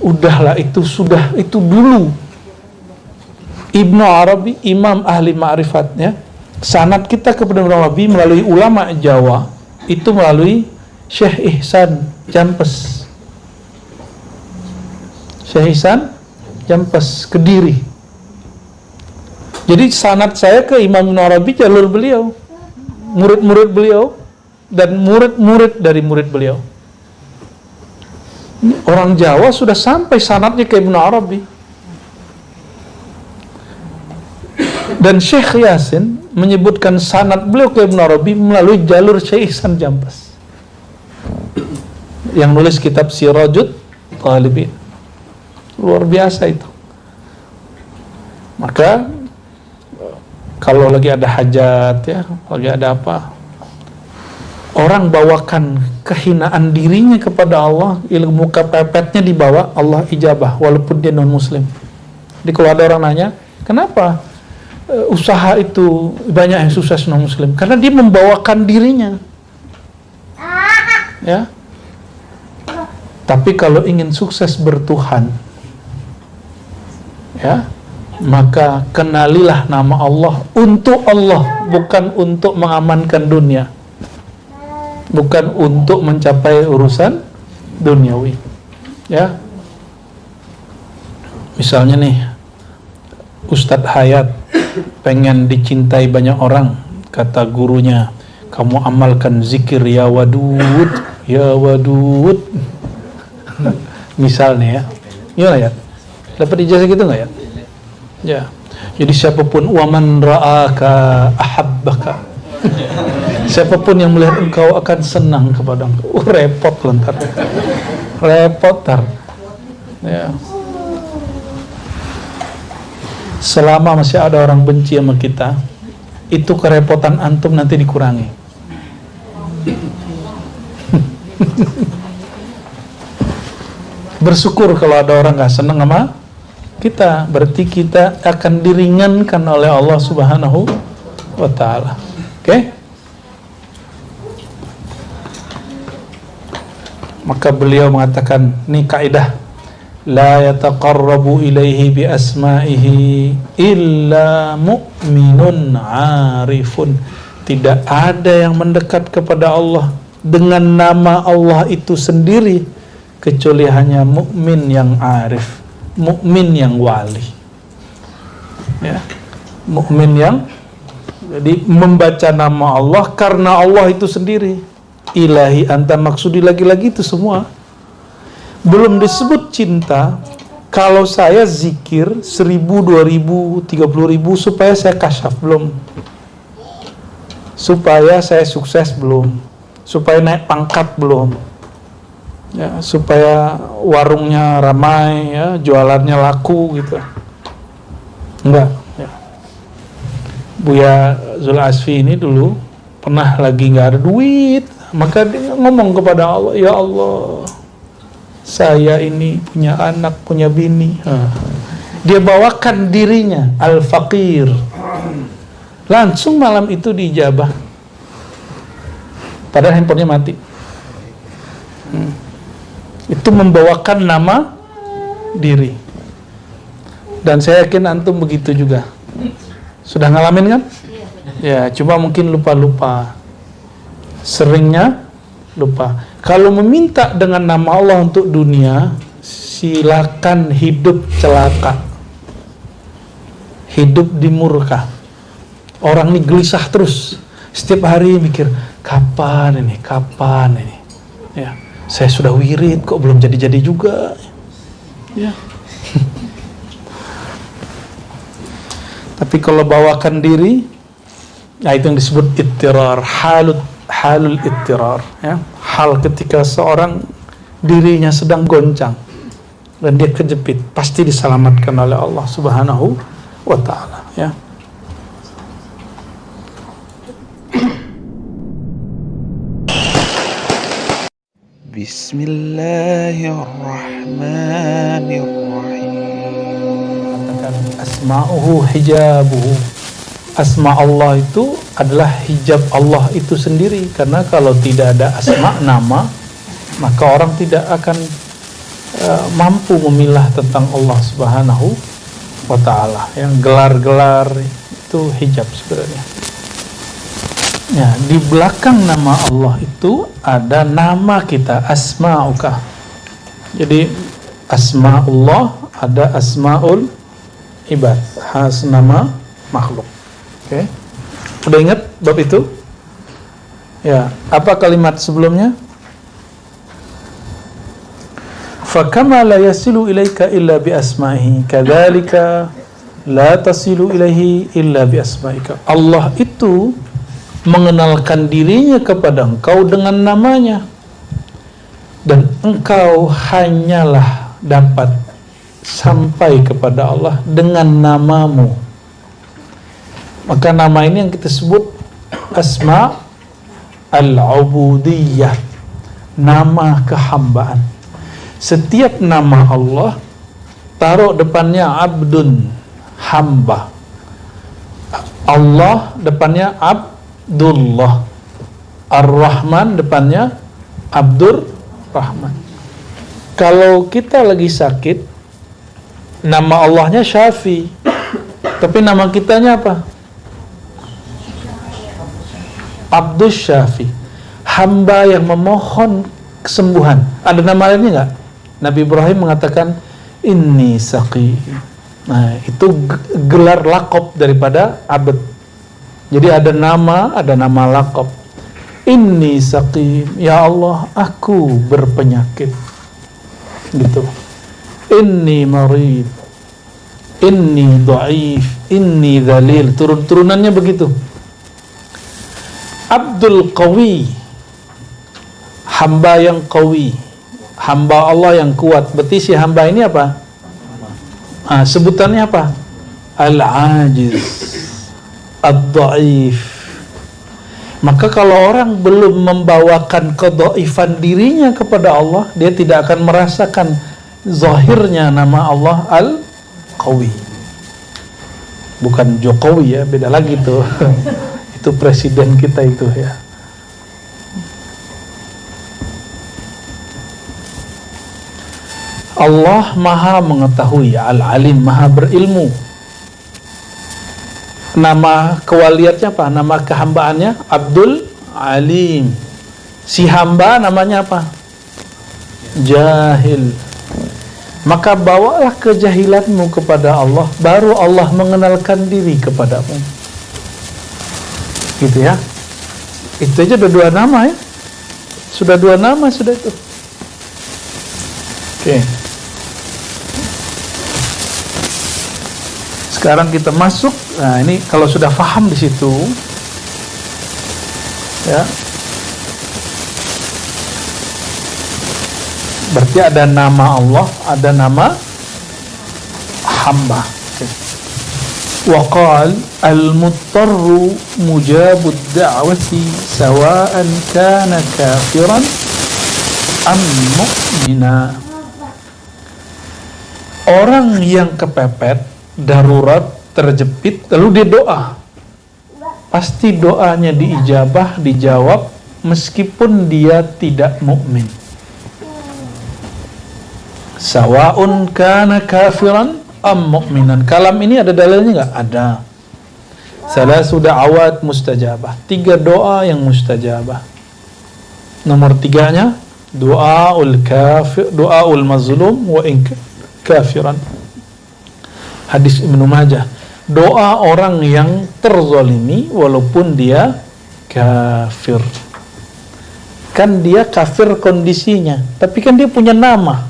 udahlah, itu dulu. Ibnu Arabi, imam ahli ma'rifat, ya. Sanad kita kepada Ibnu Arabi melalui ulama Jawa itu melalui Syekh Ihsan Jampes. Syekh Ihsan Jampes, Kediri. Jadi sanad saya ke Imam Ibnu Arabi jalur beliau, murid-murid beliau dan murid-murid dari murid beliau. Orang Jawa sudah sampai sanadnya ke Ibnu Arabi. Dan Syekh Yasin menyebutkan sanad beliau ke Ibnu Arabi melalui jalur Syekh Ihsan Jampes yang nulis kitab Sirajut Talibin. Luar biasa itu. Maka kalau lagi ada hajat, ya, lagi ada apa, orang bawakan kehinaan dirinya kepada Allah, ilmu kepepetnya dibawa, Allah ijabah walaupun dia non muslim. Jadi kalau ada orang nanya, kenapa usaha itu banyak yang sukses non muslim? Karena dia membawakan dirinya, ya. Tapi kalau ingin sukses bertuhan, ya, maka kenalilah nama Allah untuk Allah, bukan untuk mengamankan dunia, bukan untuk mencapai urusan duniawi, ya. Misalnya nih, Ustadz Hayat pengen dicintai banyak orang, kata gurunya, kamu amalkan zikir ya wadud, ya wadud. Misalnya, ya, ya, dapat ijazah gitu nggak ya? Ya, jadi siapapun, waman ra'aka ahabbaka, siapapun yang melihat engkau akan senang kepada engkau. Repot lantar, repot tar, ya. Selama masih ada orang benci sama kita, itu kerepotan antum nanti dikurangi. Bersyukur kalau ada orang gak senang sama kita, berarti kita akan diringankan oleh Allah Subhanahu wa ta'ala. Oke? Maka beliau mengatakan, ini kaidah, la yataqarrabu ilaihi bi asma'ihi illa mu'minun 'arifun. Tidak ada yang mendekat kepada Allah dengan nama Allah itu sendiri kecuali hanya mukmin yang arif, mukmin yang wali, ya, mukmin yang jadi membaca nama Allah karena Allah itu sendiri. Ilahi anta maksudi, lagi-lagi itu semua belum disebut cinta. Kalau saya zikir 1000, 2000, 30.000 supaya saya kasyaf, belum. Supaya saya sukses, belum. Supaya naik pangkat, belum. Ya, supaya warungnya ramai, ya, jualannya laku gitu. Enggak, ya. Buya Zul Asfi ini dulu pernah lagi nggak ada duit, maka dia ngomong kepada Allah, ya Allah, saya ini punya anak, punya bini. Dia bawakan dirinya al-faqir. Langsung malam itu diijabah. Padahal handphonenya mati. Itu membawakan nama diri. Dan saya yakin antum begitu juga. Sudah ngalamin kan? Ya, cuma mungkin lupa-lupa. Seringnya lupa. Kalau meminta dengan nama Allah untuk dunia, silakan hidup celaka, hidup di murka. Orang ini gelisah terus, setiap hari mikir, kapan ini, ya. Saya sudah wirid kok belum jadi-jadi juga, ya. Tapi kalau bawakan diri, nah itu yang disebut ittirar, halul ittirar, ya. Hal ketika seorang dirinya sedang goncang dan dia kejepit, pasti diselamatkan oleh Allah Subhanahu wa ta'ala, ya. Bismillahirrahmanirrahim. Katakan asma'uhu hijabuhu. Asma Allah itu adalah hijab Allah itu sendiri. Karena kalau tidak ada asma, nama, maka orang tidak akan mampu memilah tentang Allah Subhanahu wa ta'ala. Yang gelar-gelar itu hijab sebenarnya. Ya, di belakang nama Allah itu ada nama kita, asma'uka. Jadi asma'ullah ada asma'ul ibad, khas nama makhluk. Oke. Udah ingat bab itu? Ya, apa kalimat sebelumnya? Fakama la yasilu ilaika illa bi asma'ihi kadzalika la tasilu ilaihi illa bi asma'ika. Allah itu mengenalkan dirinya kepada engkau dengan namanya, dan engkau hanyalah dapat sampai kepada Allah dengan namamu. Maka nama ini yang kita sebut asma al-ubudiyah, nama kehambaan. Setiap nama Allah taruh depannya abdun, hamba. Allah depannya Abdullah. Ar-Rahman depannya Abdur Rahman. Kalau kita lagi sakit, nama Allahnya Syafi, tapi nama kitanya apa? Abdus Syafi, hamba yang memohon kesembuhan. Ada nama lainnya nggak? Nabi Ibrahim mengatakan inni saqi. Nah, itu gelar laqab daripada abd. Jadi ada nama laqab. Inni saqim, ya Allah, aku berpenyakit. Gitu. Inni marid, inni dhaif, inni dhalil. Turunannya begitu. Abdul Qawi, hamba yang qawi, hamba Allah yang kuat. Berarti si hamba ini apa? Sebutannya apa? Al-ajiz, ad-dhaif. Maka kalau orang belum membawakan kedhaifan dirinya kepada Allah, dia tidak akan merasakan zahirnya nama Allah Al-Qawi. Bukan Jokowi ya, beda lagi tuh. Itu presiden kita itu ya. Allah maha mengetahui, al-alim, maha berilmu. Nama kewaliatnya apa? Nama kehambaannya Abdul Alim. Si hamba namanya apa? Jahil. Maka bawalah kejahilanmu kepada Allah, baru Allah mengenalkan diri kepadamu. Gitu ya. Itu aja udah 2 nama ya. Sudah 2 nama sudah itu. Oke. Sekarang kita masuk. Nah, ini kalau sudah paham di situ, ya, berarti ada nama Allah, ada nama hamba. Wa qala al-muttarru mujabud da'wati sawa'an kana kafiran am mu'mina. Orang yang kepepet, darurat, terjepit, lalu dia doa, pasti doanya diijabah, dijawab meskipun dia tidak mukmin. Sawa'un kana kafiran am mu'minan. Kalam ini ada dalilnya nggak? Ada. Salasu da'awat mustajabah, 3 doa yang mustajabah. Nomor 3-nya doaul kafir, doaul mazlum wa in kafiran. Hadis Ibnu Majah, doa orang yang terzalimi walaupun dia kafir. Kan dia kafir kondisinya, tapi kan dia punya nama.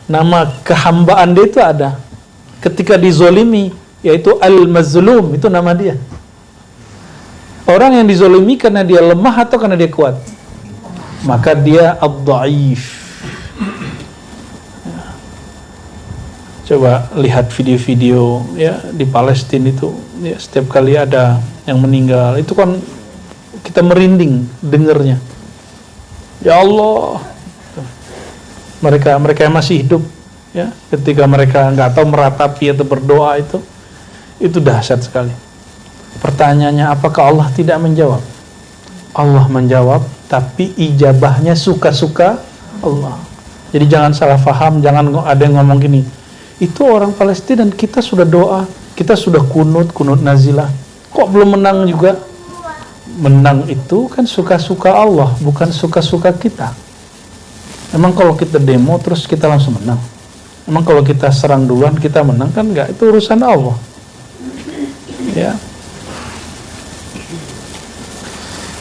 Nama kehambaan dia itu ada. Ketika dizalimi, yaitu al-mazlum, itu nama dia. Orang yang dizalimi karena dia lemah atau karena dia kuat? Maka dia ad-dhaif. Coba lihat video-video ya di Palestina itu, ya, setiap kali ada yang meninggal itu kan kita merinding dengernya. Ya Allah, mereka yang masih hidup ya, ketika mereka nggak tahu meratapi atau berdoa itu dahsyat sekali. Pertanyaannya, apakah Allah tidak menjawab? Allah menjawab, tapi ijabahnya suka-suka Allah. Jadi jangan salah paham, jangan ada yang ngomong gini, itu orang Palestina dan kita sudah doa, kita sudah kunut nazilah, kok belum menang juga? Menang itu kan suka-suka Allah, bukan suka-suka kita. Emang kalau kita demo terus kita langsung menang? Emang kalau kita serang duluan kita menang? Kan enggak, itu urusan Allah. Ya.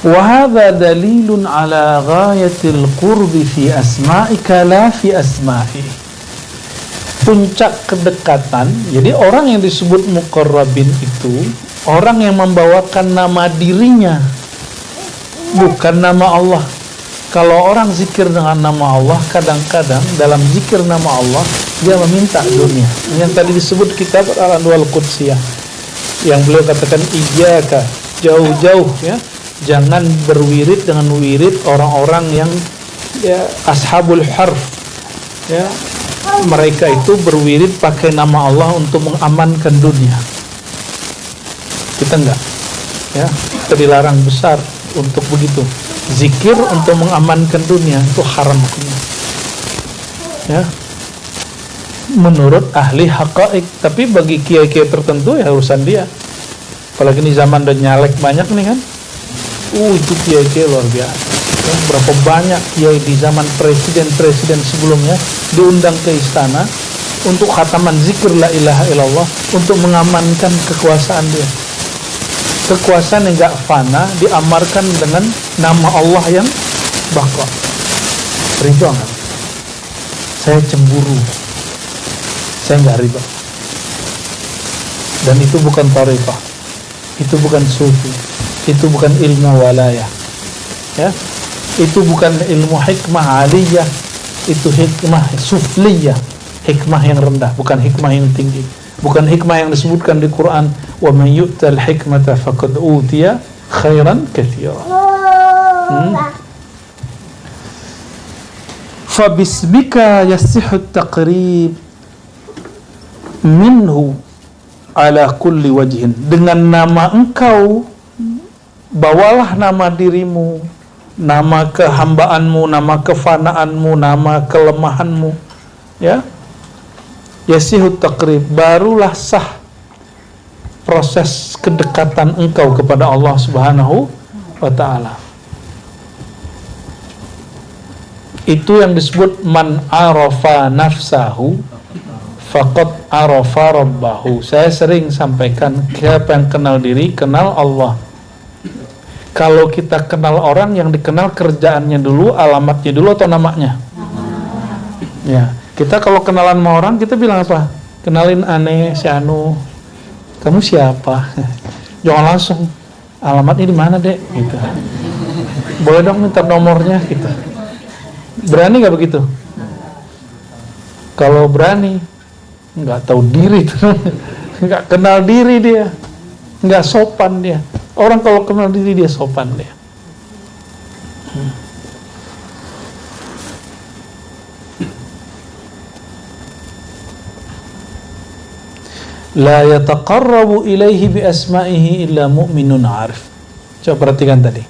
وَهَذَا دَلِيلٌ عَلَى غَايَةِ الْقُرْبِ فِي أَسْمَائِكَ لَا فِي أَسْمَائِهِ. Puncak kedekatan. Jadi orang yang disebut muqarrabin itu orang yang membawakan nama dirinya, bukan nama Allah. Kalau orang zikir dengan nama Allah, kadang-kadang dalam zikir nama Allah dia meminta dunia. Yang tadi disebut kitab Al-Anwar Al-Qudsiyah, yang beliau katakan iyyaka, jauh-jauh ya, jangan berwirid dengan wirid orang-orang yang ya, ashabul harf ya, mereka itu berwirid pakai nama Allah untuk mengamankan dunia. Kita enggak ya, kita dilarang besar untuk begitu. Zikir untuk mengamankan dunia itu haram hukumnya ya, menurut ahli haqa'iq. Tapi bagi kiai-kiai tertentu ya urusan dia. Apalagi ini zaman udah nyalek banyak nih kan. Itu kiai-kiai luar biasa ya, berapa banyak kiai di zaman presiden-presiden sebelumnya diundang ke istana untuk khataman zikir la ilaha illallah untuk mengamankan kekuasaan dia. Kekuasaan yang gak fana diamarkan dengan nama Allah yang baqa. Ridho enggak? Saya cemburu, saya gak ridho. Dan itu bukan tariqah, itu bukan sufi, itu bukan ilmu walayah ya, itu bukan ilmu hikmah aliyah, itu hikmah sufliyah, hikmah yang rendah, bukan hikmah yang tinggi, bukan hikmah yang disebutkan di Quran, wa man yu'tal hikmata faqad utiya khairan katsira. Fa bismika yasihhu at-taqrib minhu ala kulli wajhin. Dengan nama engkau bawalah nama dirimu, nama kehambaanmu, nama kefanaanmu, nama kelemahanmu ya. Yasihut taqrib, barulah sah proses kedekatan engkau kepada Allah Subhanahu wa ta'ala. Itu yang disebut man arafa nafsahu faqad arafa rabbahu. Saya sering sampaikan, siapa yang kenal diri kenal Allah. Kalau kita kenal orang, yang dikenal kerjaannya dulu, alamatnya dulu, atau namanya? Ya, kita kalau kenalan sama orang, kita bilang apa? Kenalin aneh, si Anu. Kamu siapa? Jangan langsung, alamatnya di mana, Dek? Gitu. Boleh dong minta nomornya, gitu. Berani nggak begitu? Kalau berani, nggak tahu diri tuh, nggak kenal diri dia, nggak sopan dia. Orang kalau kenal diri dia sopan dia. La yataqarrabu ilaihi bi asma'ihi illa mu'minun 'arif. Coba perhatikan tadi.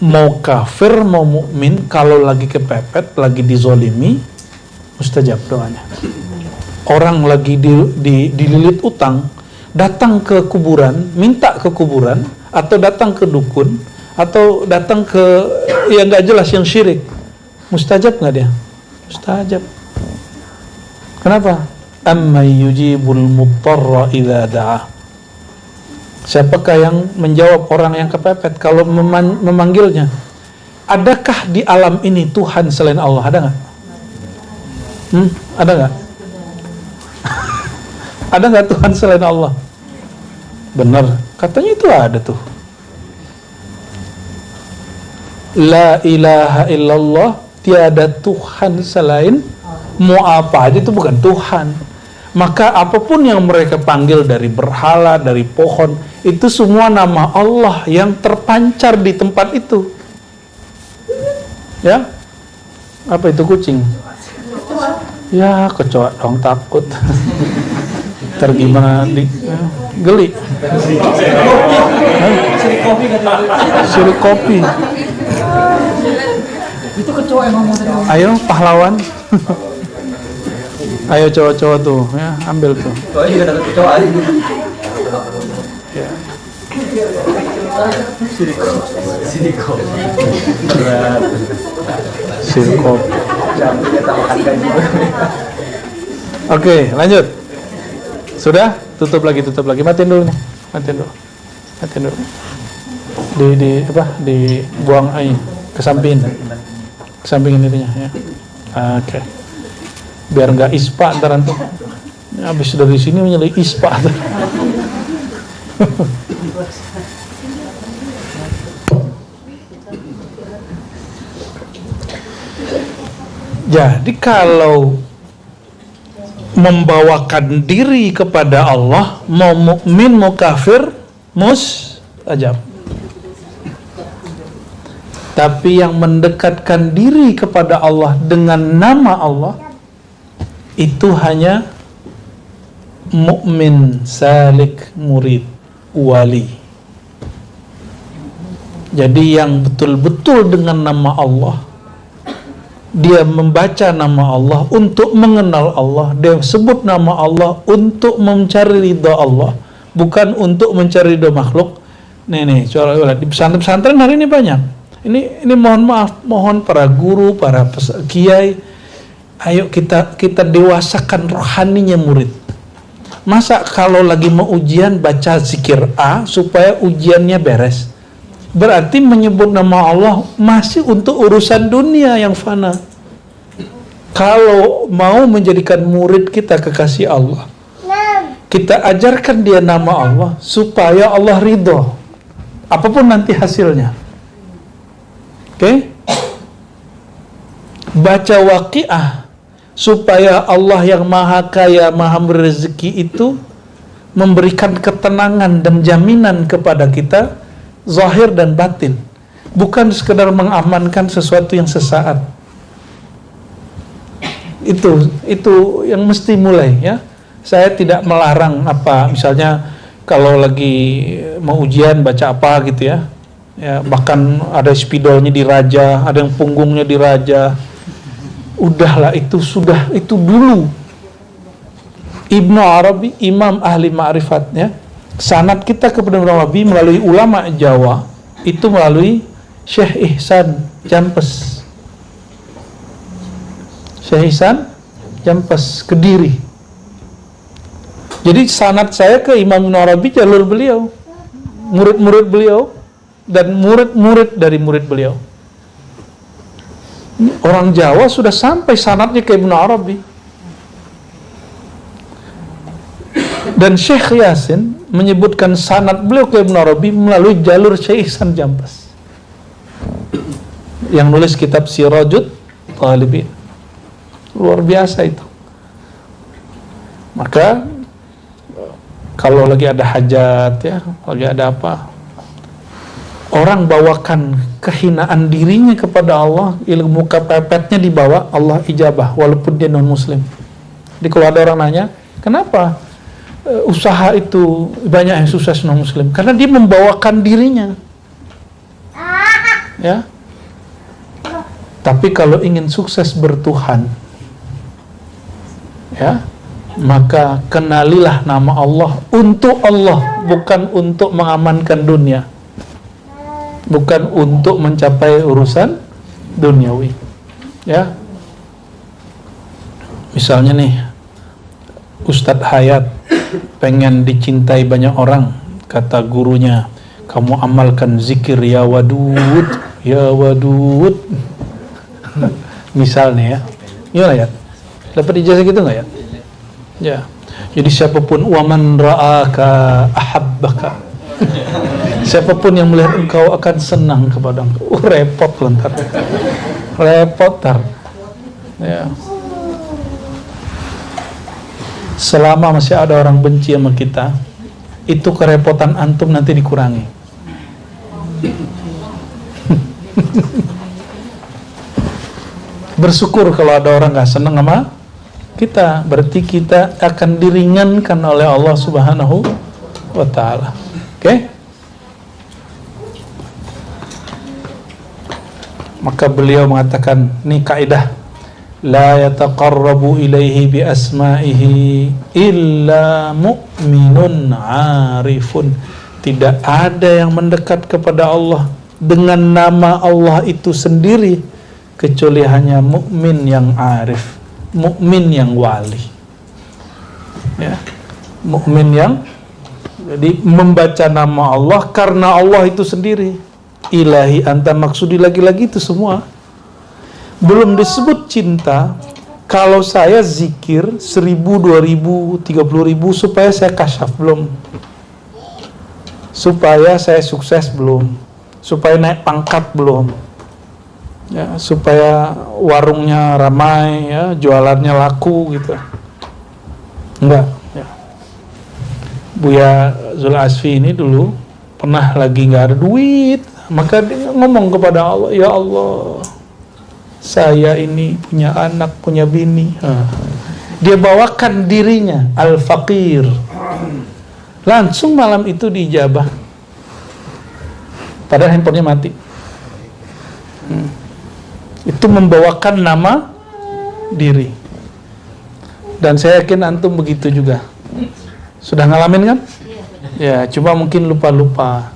Mau kafir mau mukmin, kalau lagi kepepet, lagi dizolimi, mustajab doanya. Orang lagi dililit utang, datang ke kuburan, minta ke kuburan, atau datang ke dukun, atau datang ke yang nggak jelas, yang syirik, mustajab nggak dia? Mustajab. Kenapa? Amma yujibul muttarra idza da'a. Siapakah yang menjawab orang yang kepepet kalau memanggilnya? Adakah di alam ini Tuhan selain Allah? Ada nggak? Ada nggak? Ada nggak Tuhan selain Allah? Benar, katanya itu ada tuh. La ilaha illallah, tiada Tuhan selain, mau apa aja itu bukan Tuhan. Maka apapun yang mereka panggil, dari berhala, dari pohon, itu semua nama Allah yang terpancar di tempat itu. Ya? Apa itu kucing? Ya, kecoa dong, takut. Ntar gimana geli. Sirik kopi. Itu kecoa emang mau tadi. Ayo pahlawan. Ayo cowok-cowok tuh, ya ambil tuh. Kecoa juga dapat kecoa. Ya. Siriko. Sirkop. Jamnya tambahkan gaji. Oke, lanjut. Sudah? Tutup lagi. Matiin dulu nih. Matiin dulu. Dibuang air ke samping. Ke samping ininya ya. Oke. Biar nggak ispa ntar antum. Habis dari sini menyelih ispa. Jadi kalau membawakan diri kepada Allah, mau mukmin mau kafir mustajab. Tapi yang mendekatkan diri kepada Allah dengan nama Allah itu hanya mukmin, salik, murid, wali. Jadi yang betul-betul dengan nama Allah, dia membaca nama Allah untuk mengenal Allah, dia sebut nama Allah untuk mencari ridha Allah, bukan untuk mencari ridha makhluk. Nih, coba di pesantren-pesantren hari ini banyak. Ini mohon maaf, mohon para guru, para kiai, ayo kita dewasakan rohaninya murid. Masa kalau lagi mau ujian baca zikir A supaya ujiannya beres? Berarti menyebut nama Allah masih untuk urusan dunia yang fana. Kalau mau menjadikan murid kita kekasih Allah, kita ajarkan dia nama Allah supaya Allah ridho, apapun nanti hasilnya. Oke? Baca Waqiah supaya Allah yang maha kaya, maha berezeki itu memberikan ketenangan dan jaminan kepada kita, zahir dan batin, bukan sekedar mengamankan sesuatu yang sesaat. Itu yang mesti mulai ya. Saya tidak melarang apa, misalnya kalau lagi mau ujian baca apa gitu ya. Ya, bahkan ada spidolnya diraja, ada yang punggungnya diraja. Udahlah, itu dulu. Ibnu Arabi, imam ahli ma'rifat ya. Sanad kita kepada Ibnu Arabi melalui ulama Jawa itu melalui Syekh Ihsan Jampes. Syekh Ihsan Jampes Kediri. Jadi sanad saya ke Imam Ibnu Arabi jalur beliau, murid-murid beliau dan murid-murid dari murid beliau. Ini orang Jawa sudah sampai sanadnya ke Ibnu Arabi. Dan Syekh Yasin menyebutkan sanad beliau ke Ibnu Arabi melalui jalur Syekh Ihsan Jampes yang nulis kitab Sirajut Talibin. Luar biasa itu. Maka kalau lagi ada hajat ya, lagi ada apa, orang bawakan kehinaan dirinya kepada Allah, ilmu kepepetnya dibawa, Allah ijabah walaupun dia non muslim. Jadi kalau ada orang nanya, kenapa usaha itu banyak yang sukses non muslim? Karena dia membawakan dirinya. Ya. Tapi kalau ingin sukses bertuhan, ya, maka kenalilah nama Allah untuk Allah, bukan untuk mengamankan dunia, bukan untuk mencapai urusan duniawi. Ya. Misalnya nih, Ustadz Hayat pengen dicintai banyak orang, kata gurunya, kamu amalkan zikir ya wadud, ya wadud. Misalnya ya, gimana ya? Dapat ijazah gitu nggak ya? Ya. Jadi siapapun waman ra'aka ahabbaka. Siapapun yang melihat engkau akan senang kepada engkau. Repot lentar. Repot tar. Ya. Selama masih ada orang benci sama kita, itu kerepotan antum nanti dikurangi. Bersyukur kalau ada orang nggak senang sama kita, berarti kita akan diringankan oleh Allah Subhanahu wa Ta'ala. Oke? Maka beliau mengatakan, ini kaidah, la yataqarrabu ilaihi bi asma'ihi illa mu'minun 'arifun. Tidak ada yang mendekat kepada Allah dengan nama Allah itu sendiri kecuali hanya mukmin yang arif, mukmin yang wali. Ya, mukmin yang jadi membaca nama Allah karena Allah itu sendiri. Ilahi anta maksudi, lagi-lagi itu semua. Belum disebut cinta. Kalau saya zikir 1000, 2000, 30.000 supaya saya kasyaf, belum. Supaya saya sukses, belum. Supaya naik pangkat, belum. Ya, supaya warungnya ramai, ya, jualannya laku gitu. Enggak, ya. Buya Zul Asfi ini dulu pernah lagi nggak ada duit, maka dia ngomong kepada Allah, ya Allah, saya ini punya anak, punya bini. Dia bawakan dirinya al-faqir. Langsung malam itu diijabah. Padahal handphonenya mati. Itu membawakan nama diri. Dan saya yakin antum begitu juga. Sudah ngalamin kan? Ya, cuma mungkin lupa-lupa.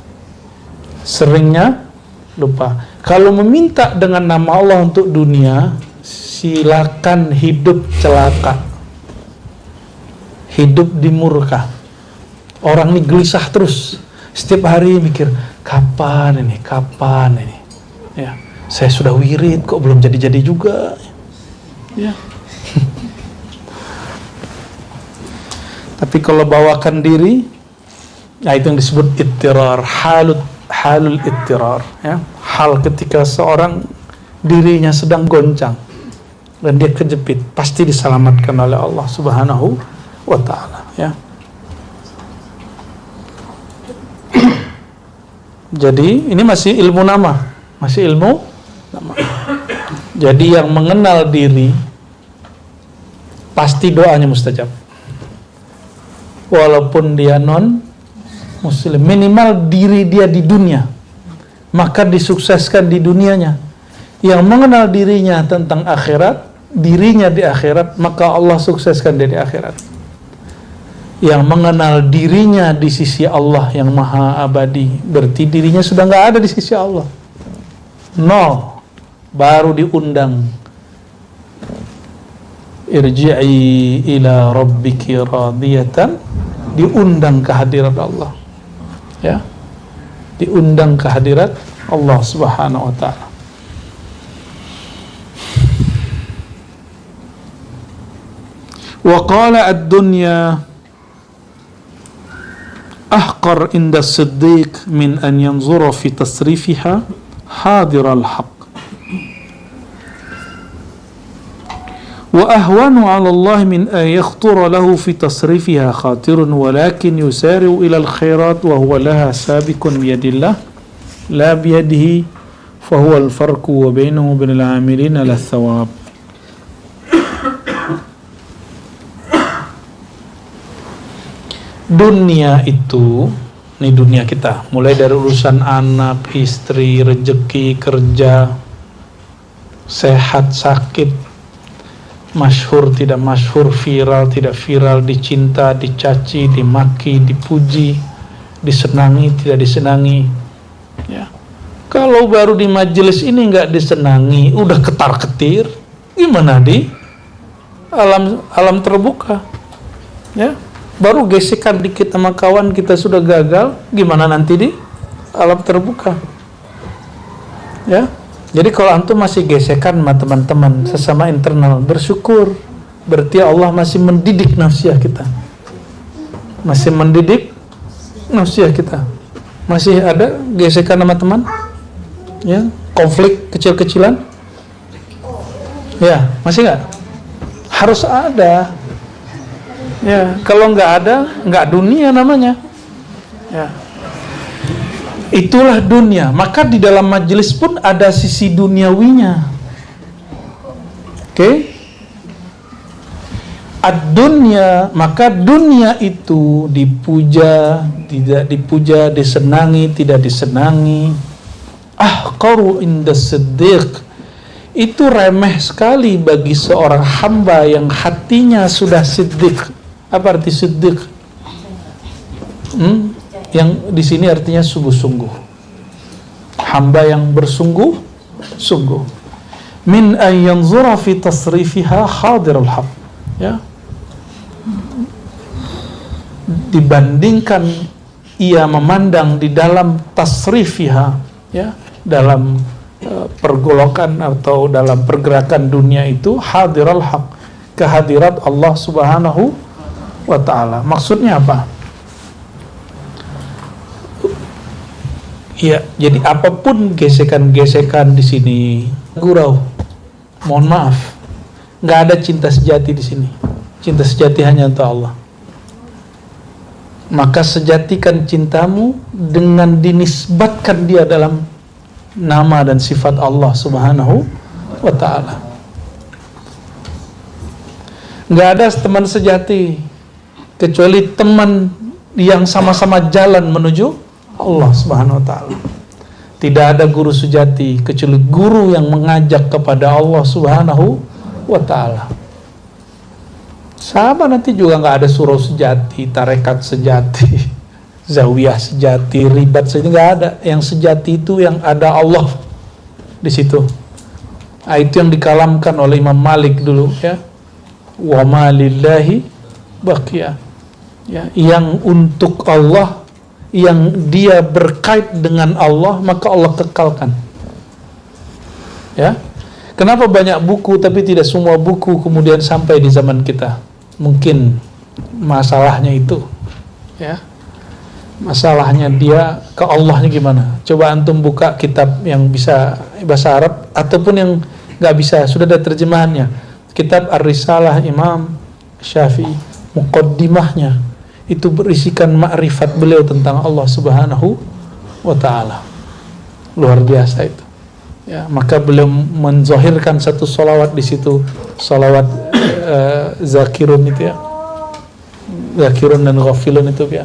Seringnya lupa. Kalau meminta dengan nama Allah untuk dunia, silakan hidup celaka. Hidup di murka. Orang ini gelisah terus. Setiap hari mikir, kapan ini? Ya, saya sudah wirid kok belum jadi-jadi juga. Ya. Tapi kalau bawakan diri, ya itu yang disebut ittirar, halul ittirar, ya. Hal ketika seorang dirinya sedang goncang dan dia kejepit, pasti diselamatkan oleh Allah Subhanahu wa ta'ala, ya. Jadi ini masih ilmu nama, masih ilmu nama. Jadi yang mengenal diri pasti doanya mustajab. Walaupun dia non muslim, minimal diri dia di dunia, maka disukseskan di dunianya. Yang mengenal dirinya tentang akhirat, dirinya di akhirat, maka Allah sukseskan dia di akhirat. Yang mengenal dirinya di sisi Allah yang maha abadi, berarti dirinya sudah nggak ada di sisi Allah. Nol, baru diundang. Irji'i ila rabbiki radiyatan, diundang kehadirat Allah. Ya, diundang kehadirat Allah Subhanahu wa ta'ala. Wa qala ad-dunya ahqar inda as-siddiq min an yanzura fi tasrifiha hadir al-haq wa ahwanu 'ala Allah min an yakhtura lahu fi tasrifiha khatirun walakin yusari'u ila al-khairat wa huwa laha sabiqun biyadillah la biyadihi fa huwa al-farqu wa bainahu wa bainal 'amilin ala thawab. Dunia itu, ini dunia kita, mulai dari urusan anak, istri, rezeki, kerja, sehat, sakit, masyhur, tidak masyhur, viral, tidak viral, dicinta, dicaci, dimaki, dipuji, disenangi, tidak disenangi. Ya. Kalau baru di majelis ini nggak disenangi, udah ketar-ketir, gimana di alam terbuka? Ya. Baru gesekan dikit sama kawan kita sudah gagal, gimana nanti di alam terbuka? Ya. Jadi kalau antum masih gesekan sama teman-teman sesama internal, bersyukur. Berarti Allah masih mendidik nafsiyah kita. Masih mendidik nafsiyah kita. Masih ada gesekan sama teman? Ya, konflik kecil-kecilan? Ya, masih nggak? Harus ada. Ya, kalau nggak ada, nggak dunia namanya. Ya. Itulah dunia. Maka di dalam majelis pun ada sisi duniawinya. Oke? Ad-dunya, maka dunia itu dipuja, tidak dipuja, disenangi, tidak disenangi. ahqaru inda siddiq. Itu remeh sekali bagi seorang hamba yang hatinya sudah siddiq. Apa arti siddiq? Yang di sini artinya sungguh-sungguh. Hamba yang bersungguh-sungguh. Min an yanzura fi tasrifiha hadirul haq. Ya. Dibandingkan ia memandang di dalam tasrifiha, ya, dalam pergolakan atau dalam pergerakan dunia itu hadirul haq, kehadirat Allah Subhanahu wa ta'ala. Maksudnya apa? Ya, jadi apapun gesekan-gesekan di sini, gurau, mohon maaf, nggak ada cinta sejati di sini. Cinta sejati hanya untuk Allah. Maka sejatikan cintamu dengan dinisbatkan dia dalam nama dan sifat Allah Subhanahu wa ta'ala. Nggak ada teman sejati kecuali teman yang sama-sama jalan menuju Allah Subhanahu wa ta'ala. Tidak ada guru sejati kecuali guru yang mengajak kepada Allah Subhanahu wa ta'ala. Sama nanti juga nggak ada surau sejati, tarekat sejati, zawiyah sejati, ribat sejati, nggak ada. Yang sejati itu yang ada Allah di situ. Nah, itu yang dikalamkan oleh Imam Malik dulu, ya. Wa ma lillahi baqiya. Ya, yang untuk Allah, yang dia berkait dengan Allah, maka Allah kekalkan. Ya. Kenapa banyak buku tapi tidak semua buku kemudian sampai di zaman kita? Mungkin masalahnya itu, ya. Masalahnya dia ke Allahnya gimana? Coba antum buka kitab yang bisa bahasa Arab ataupun yang nggak bisa, sudah ada terjemahannya. Kitab Ar-Risalah Imam Syafi'i, muqaddimahnya itu berisikan ma'rifat beliau tentang Allah Subhanahu wa ta'ala. Luar biasa itu. Ya, maka beliau menzahirkan satu salawat di situ, salawat zakirun itu, ya. Zakirun dan ghafilun itu, ya.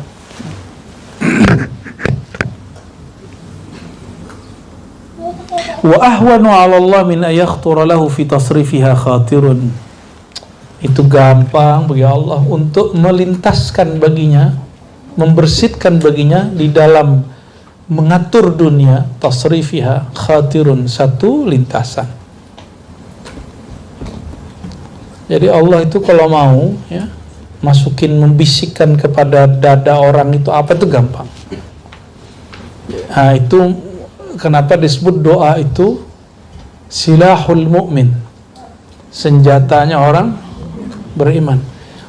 Wa ahwanu 'ala Allah min ayakhthura lahu fi tasrifiha khatirun. Itu gampang bagi Allah untuk melintaskan baginya, membersihkan baginya di dalam mengatur dunia, tasrifiha khatirun, satu lintasan. Jadi Allah itu kalau mau, ya, masukin, membisikkan kepada dada orang itu apa itu gampang. Nah, itu kenapa disebut doa itu silahul mu'min, senjatanya orang beriman.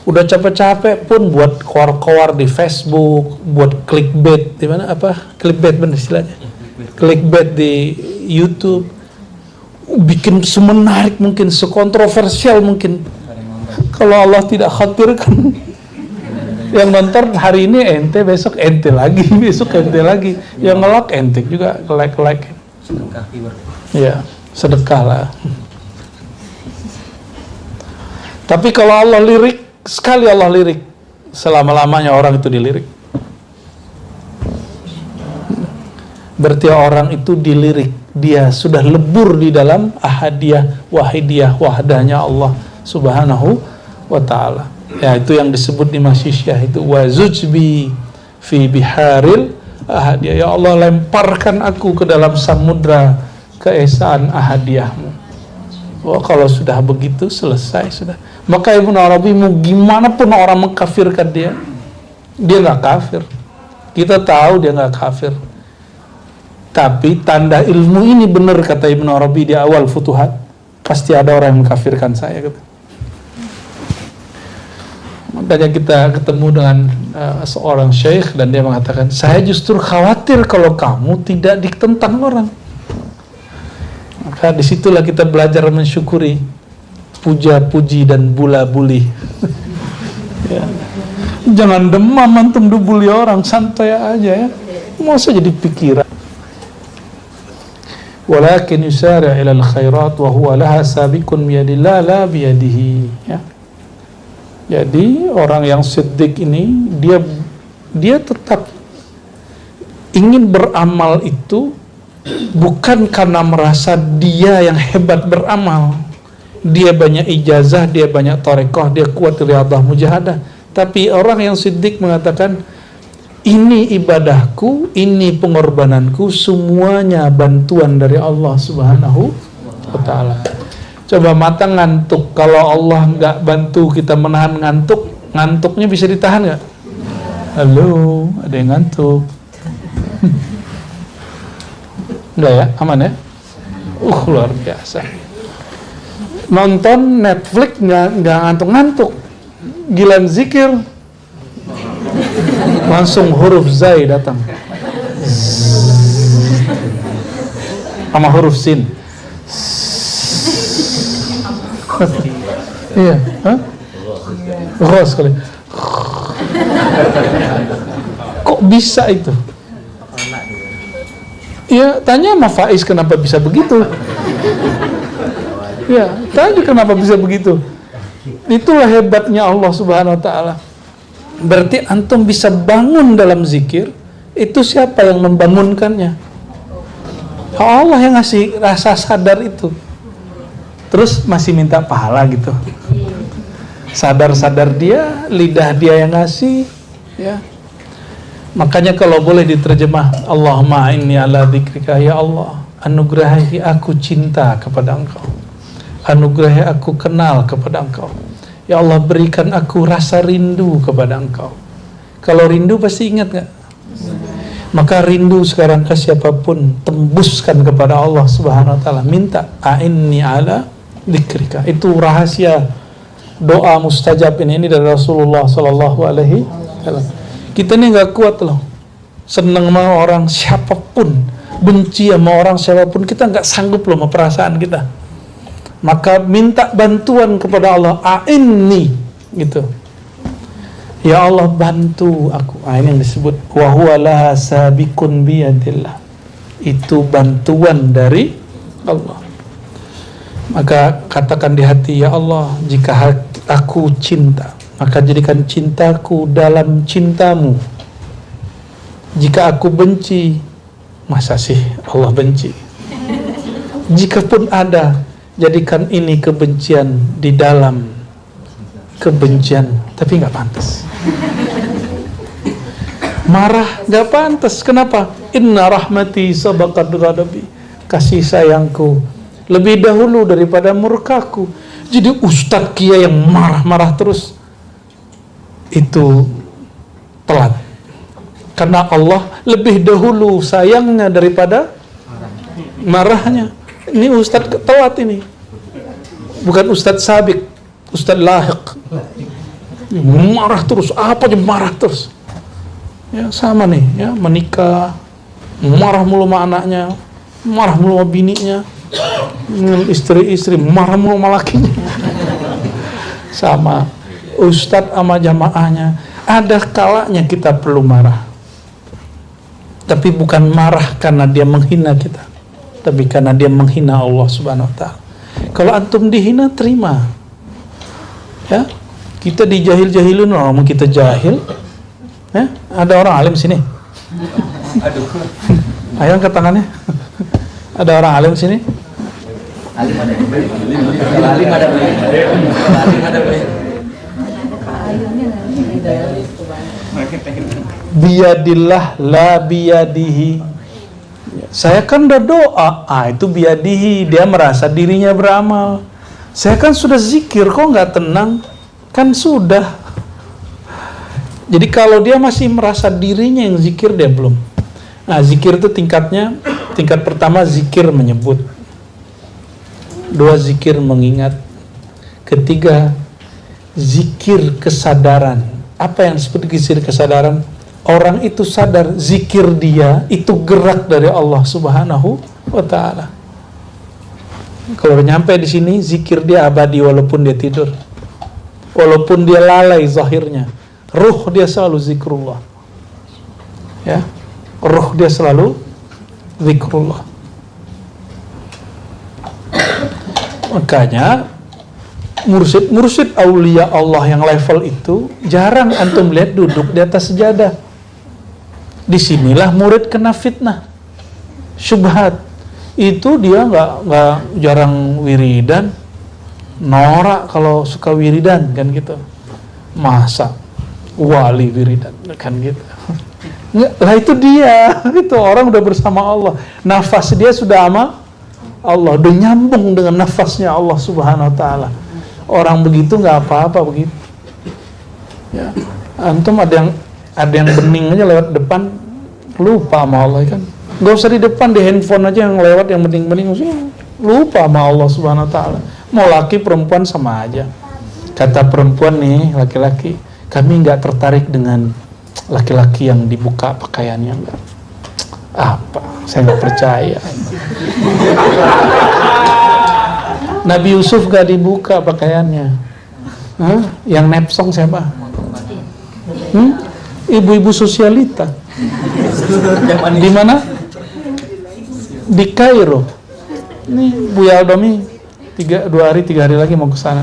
Udah capek-capek pun buat koar-koar di Facebook, buat clickbait di mana, apa clickbait benar istilahnya, clickbait di YouTube, bikin semenarik mungkin, sekontroversial mungkin. Kalau Allah tidak khawatirkan, yang nonton hari ini ente, besok ente lagi, besok ente lagi, yang nge-like ente juga like. Sedekah viewer. Ya, sedekah lah. Tapi kalau Allah lirik, sekali Allah lirik, selama-lamanya orang itu dilirik. Berarti orang itu dilirik, dia sudah lebur di dalam ahadiyah, wahidiyah, wahdahnya Allah Subhanahu wa ta'ala. Ya, itu yang disebut di Masyisyah itu, wazujbi fi biharil ahadiyah. Ya Allah, lemparkan aku ke dalam samudra keesaan ahadiyahmu. Oh, kalau sudah begitu selesai sudah. Maka Ibnu Arabi, mau gimana pun orang mengkafirkan dia nggak kafir. Kita tahu dia nggak kafir. Tapi tanda ilmu ini benar kata Ibnu Arabi di awal Futuhat, pasti ada orang yang mengkafirkan saya. Kata. Makanya kita ketemu dengan seorang syekh dan dia mengatakan, saya justru khawatir kalau kamu tidak ditentang orang. Maka disitulah kita belajar mensyukuri puja-puji dan bula-buli. Ya. Jangan demam antum dibully orang, santai aja, ya. Masa jadi pikiran. Walakin yusari' ila al-khairat wa huwa laha sabiqun biyadillah la biyadihi, ya. Jadi orang yang siddiq ini dia tetap ingin beramal itu bukan karena merasa dia yang hebat beramal, dia banyak ijazah, dia banyak tarekoh, dia kuat riyadhah mujahadah. Tapi orang yang siddiq mengatakan, ini ibadahku, ini pengorbananku, semuanya bantuan dari Allah Subhanahu wa ta'ala. Coba mata ngantuk, kalau Allah nggak bantu kita menahan ngantuk, ngantuknya bisa ditahan nggak? Halo, ada yang ngantuk? Enggak ya, aman ya? Luar biasa. Nonton Netflix nggak ngantuk-ngantuk, gilan zikir langsung huruf zai datang sama huruf sin. Iya, ros kali. Kok bisa itu? Ya, tanya sama Faiz kenapa bisa begitu. Ya, tanya kenapa bisa begitu. Itulah hebatnya Allah Subhanahu wa ta'ala. Berarti antum bisa bangun dalam zikir, itu siapa yang membangunkannya? Allah yang ngasih rasa sadar itu. Terus masih minta pahala gitu. Sadar-sadar dia, lidah dia yang ngasih, ya. Makanya kalau boleh diterjemah, Allahumma inni ala dzikrika, ya Allah, anugerahi aku cinta kepada Engkau. Anugerahi aku kenal kepada Engkau. Ya Allah, berikan aku rasa rindu kepada Engkau. Kalau rindu pasti ingat gak? Maka rindu sekarang ke siapapun, tembuskan kepada Allah Subhanahu wa ta'ala. Minta, a'inni ala dzikrika. Itu rahasia doa mustajab ini dari Rasulullah sallallahu alaihi wasallam. Kita ini gak kuat loh, seneng sama orang siapapun, benci sama orang siapapun, kita gak sanggup loh sama perasaan kita. Maka minta bantuan kepada Allah, a'inni gitu. Ya Allah, bantu aku. Ini yang disebut wa huwa laha sabiqun biyadillah. Itu bantuan dari Allah. Maka katakan di hati, ya Allah, jika aku cinta, maka jadikan cintaku dalam cintamu. Jika aku benci, masa sih Allah benci? Jikapun ada, jadikan ini kebencian di dalam kebencian. Tapi nggak pantas. Marah nggak pantas. Kenapa? Inna rahmati sabaqat ghadabi. Kasih sayangku lebih dahulu daripada murkaku. Jadi ustadz kia yang marah-marah terus, itu telat. Karena Allah lebih dahulu sayangnya daripada marahnya. Ini ustadz telat ini. Bukan ustadz sabik, ustadz lahiq. Marah terus, apa aja marah terus. Ya sama nih, ya menikah, marah mulu sama anaknya, marah mulu sama bininya, istri-istri marah mulu sama lakinya. Sama ustadz sama jamaahnya. Ada kalanya kita perlu marah, tapi bukan marah karena dia menghina kita, tapi karena dia menghina Allah Subhanahu wa ta'ala. Kalau antum dihina, terima. Ya, kita dijahil-jahilin, orang kita jahil. Ya, ada orang alim sini. Aduh. Ayo angkat tangannya. Ada orang alim sini. Alim ada. Alim ada. Alim ada. Biyadillah la biyadihi. Saya kan udah doa, itu biyadihi, dia merasa dirinya beramal. Saya kan sudah zikir, kok nggak tenang? Kan sudah. Jadi kalau dia masih merasa dirinya yang zikir, dia belum. Nah, zikir itu tingkatnya, tingkat pertama zikir menyebut, dua zikir mengingat, ketiga zikir kesadaran. Apa yang disebut zikir kesadaran? Orang itu sadar zikir dia itu gerak dari Allah Subhanahu wa ta'ala. Kalau nyampe di sini, zikir dia abadi walaupun dia tidur, walaupun dia lalai zahirnya, ruh dia selalu zikrullah. Ya, ruh dia selalu zikrullah. Makanya mursyid aulia Allah yang level itu jarang antum lihat duduk di atas sejadah. Disinilah murid kena fitnah. syubhat. Itu dia nggak jarang wiridan, norak kalau suka wiridan kan gitu. Masa wali wiridan kan gitu. Lah itu dia, itu orang udah bersama Allah. Nafas dia sudah sama Allah, udah nyambung dengan nafasnya Allah Subhanahu wa taala. Orang begitu nggak apa-apa begitu. Ya. Antum ada yang bening aja lewat depan lupa sama Allah kan. Gak usah di depan, di handphone aja yang lewat yang bening-bening lupa sama Allah Subhanahu wa taala. Mau laki perempuan sama aja. Kata perempuan nih, laki-laki, kami nggak tertarik dengan laki-laki yang dibuka pakaiannya, enggak. Apa? Saya nggak percaya. Nabi Yusuf gak dibuka pakaiannya. Hah? Yang nepsong siapa? Ibu-ibu sosialita. Di mana? Di Kairo. Ini Buya Aldomi 2 hari 3 hari lagi mau ke sana.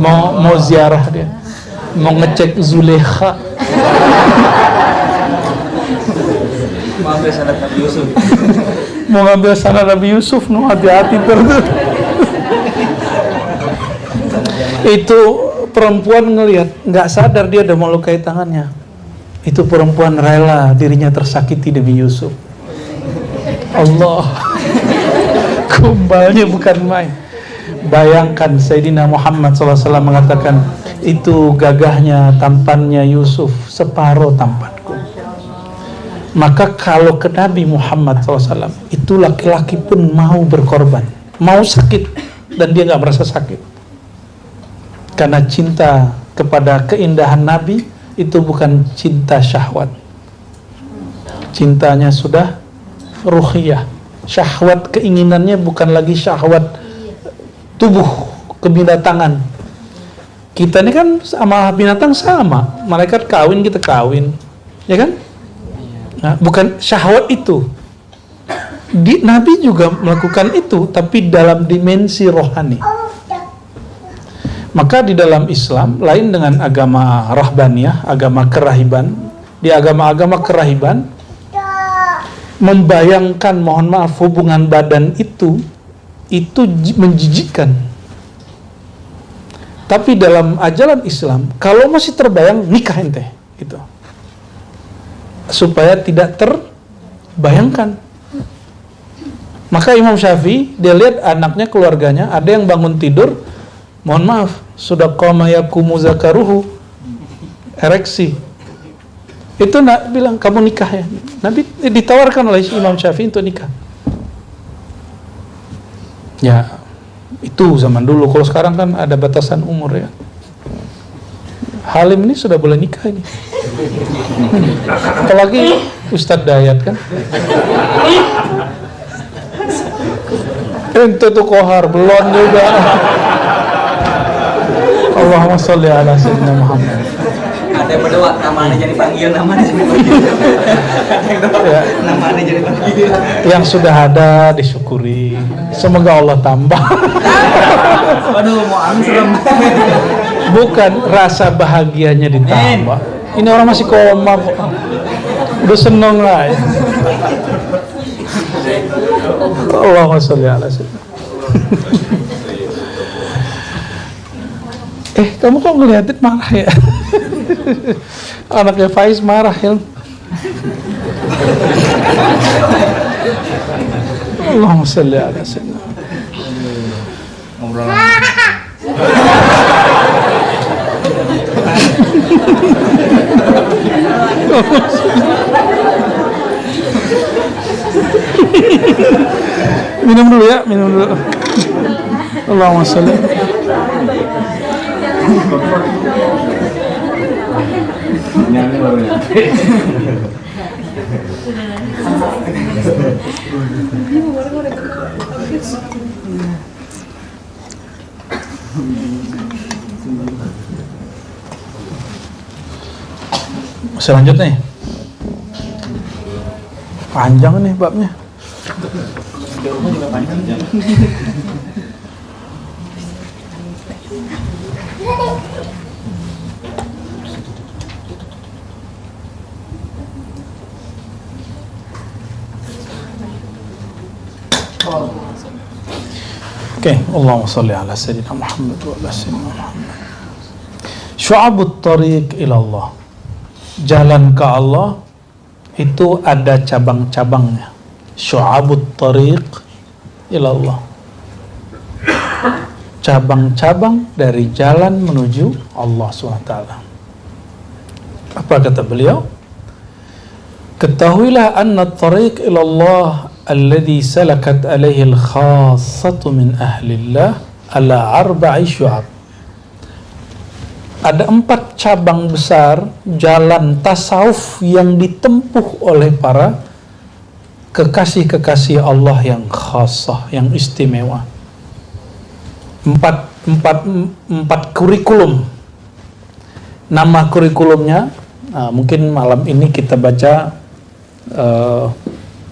Mau ziarah dia. Mau ngecek Zulekha. Mau ambil sanad Nabi Yusuf. Mau ngambil sanad Nabi Yusuf, no, hati-hati terus. Itu perempuan ngelihat, nggak sadar dia udah melukai tangannya. Itu perempuan rela dirinya tersakiti demi Yusuf. Allah, gombalnya bukan main. Bayangkan Sayyidina Muhammad SAW mengatakan, itu gagahnya, tampannya Yusuf separuh tampanku. Maka kalau ke Nabi Muhammad SAW, itu laki-laki pun mau berkorban, mau sakit, dan dia nggak merasa sakit. Karena cinta kepada keindahan Nabi itu bukan cinta syahwat. Cintanya sudah ruhiyah. Syahwat keinginannya bukan lagi syahwat tubuh kebinatangan. Kita ini kan sama binatang sama. Malaikat kawin, kita kawin, ya kan? Nah, bukan syahwat itu. Nabi juga melakukan itu, tapi dalam dimensi rohani. Maka di dalam Islam, lain dengan agama rahbaniyah, agama kerahiban. Di agama-agama kerahiban, membayangkan, mohon maaf, hubungan badan itu menjijikkan. Tapi dalam ajaran Islam, kalau masih terbayang, nikah ente, gitu. Supaya tidak terbayangkan. Maka Imam Syafi'i, dia lihat anaknya, keluarganya, ada yang bangun tidur, mohon maaf, sudah qama yakumu zakaruhu, ereksi. Itu bilang, kamu nikah ya. Nabi ditawarkan oleh Imam Syafi'i untuk nikah. Ya, itu zaman dulu. Kalau sekarang kan ada batasan umur ya. Halim ini sudah boleh nikah ini. Apalagi Ustadz Dayat kan. Ente tuh kohar, belum juga. Allahumma sholli ala sayyidina Muhammad. Ada yang berdoa, namanya jadi panggil, namanya jadi panggil. Ada yang doa, Ya. namanya jadi panggil. Yang sudah ada disyukuri. Semoga Allah tambah. Waduh, mau serem. Bukan rasa bahagianya ditambah. Ini orang masih koma kok. Udah seneng lah. Ya. Allahumma sholli ala sayyidina. Kamu kok ngeliatin marah ya? Anaknya Faiz marah ya. Allahumma sholli ala sayyidina. Ngobrol Minum dulu ya, minum dulu. Allahumma sholli. nyanyi baru ya. Selanjutnya nih. Panjang nih babnya. Rumah juga panjang. Oke, Allahumma sholli ala sayyidina Muhammad wa ala sayyidina Muhammad. Syu'abut tariq ila Allah. Jalan ke Allah itu ada cabang-cabangnya. Syu'abut tariq ila Allah. Cabang-cabang dari jalan menuju Allah SWT. Apa kata beliau? Ketahuilah anna tariq ila Allah alladhi salakat alaihi al-khassatu min ahlillah ala arba'i syu'ab. Ada 4 cabang besar jalan tasawuf yang ditempuh oleh para kekasih-kekasih Allah yang khassah, yang istimewa. 4 kurikulum. Nama kurikulumnya, mungkin malam ini kita baca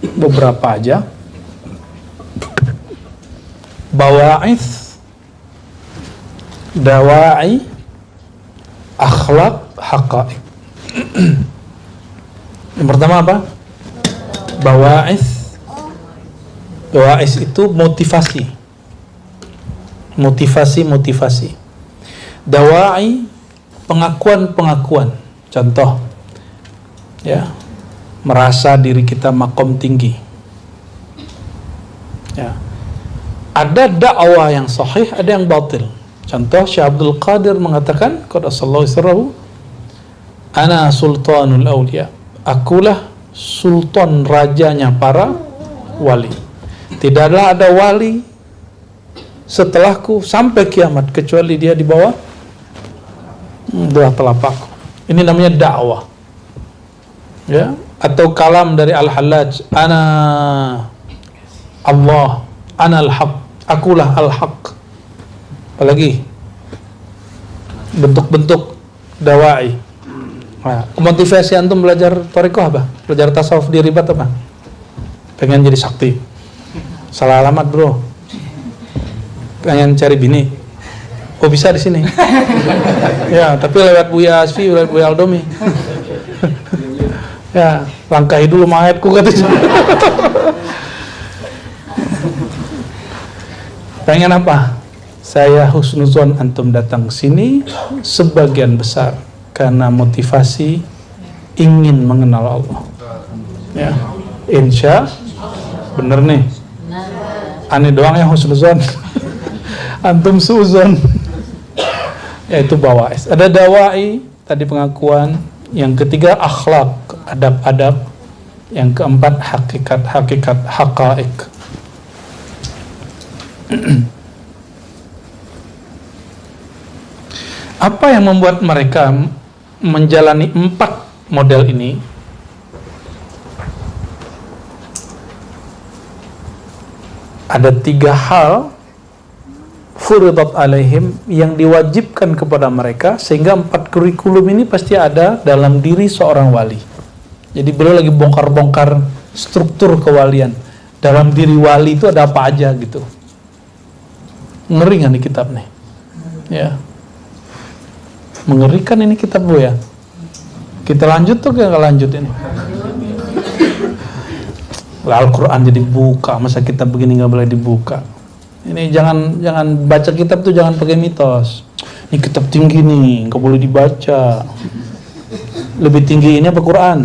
beberapa aja. Bawa'ith, dawa'i, akhlak, haqa'iq. Yang pertama apa? Bawa'ith. Bawa'ith itu motivasi. Motivasi. Dawa'i, pengakuan. Contoh, ya, merasa diri kita makom tinggi. Ya. Ada dakwah yang sahih, ada yang batil. Contoh, Syekh Abdul Qadir mengatakan, qadasallahu sirrahu, ana sultanul awliya. Akulah sultan, rajanya para wali. Tidaklah ada wali setelahku sampai kiamat kecuali dia di bawah dua telapakku. Ini namanya dakwah. Ya, atau kalam dari Al-Hallaj, ana Allah, ana al-haq, akulah al-haq. Apalagi bentuk-bentuk dawa'i. Nah, motivasi antum belajar thariqah apa? Belajar tasawuf di Ribat apa? Pengen jadi sakti. Salah alamat, bro. Pengen cari bini. Oh, bisa di sini. Ya, tapi lewat Buya Asfi, lewat Buya Aldomi. Ya, langkahi dulu mayatku katanya. Pengen apa? Saya husnuzon antum datang ke sini sebagian besar karena motivasi ingin mengenal Allah. Ya, insya bener nih. Aneh doang yang husnuzon. Antum suuzon. Yaitu bawa'is. Ada dawa'i, tadi pengakuan. Yang ketiga akhlak, adab-adab. Yang keempat hakikat, haqa'iq. Apa yang membuat mereka menjalani 4 model ini? Ada 3 hal furidat alaihim yang diwajibkan kepada mereka, sehingga 4 kurikulum ini pasti ada dalam diri seorang wali. Jadi beliau lagi bongkar-bongkar struktur kewalian. Dalam diri wali itu ada apa aja gitu. Ngeri nggak nih kitab nih? Ya. Mengerikan ini kitab Bu ya. Kita lanjut tuh nggak lanjut ini? Al-Quran jadi buka, masa kitab begini nggak boleh dibuka? Ini jangan baca kitab tuh jangan pakai mitos. Ini kitab tinggi nih, nggak boleh dibaca. Lebih tinggi ini apa Quran?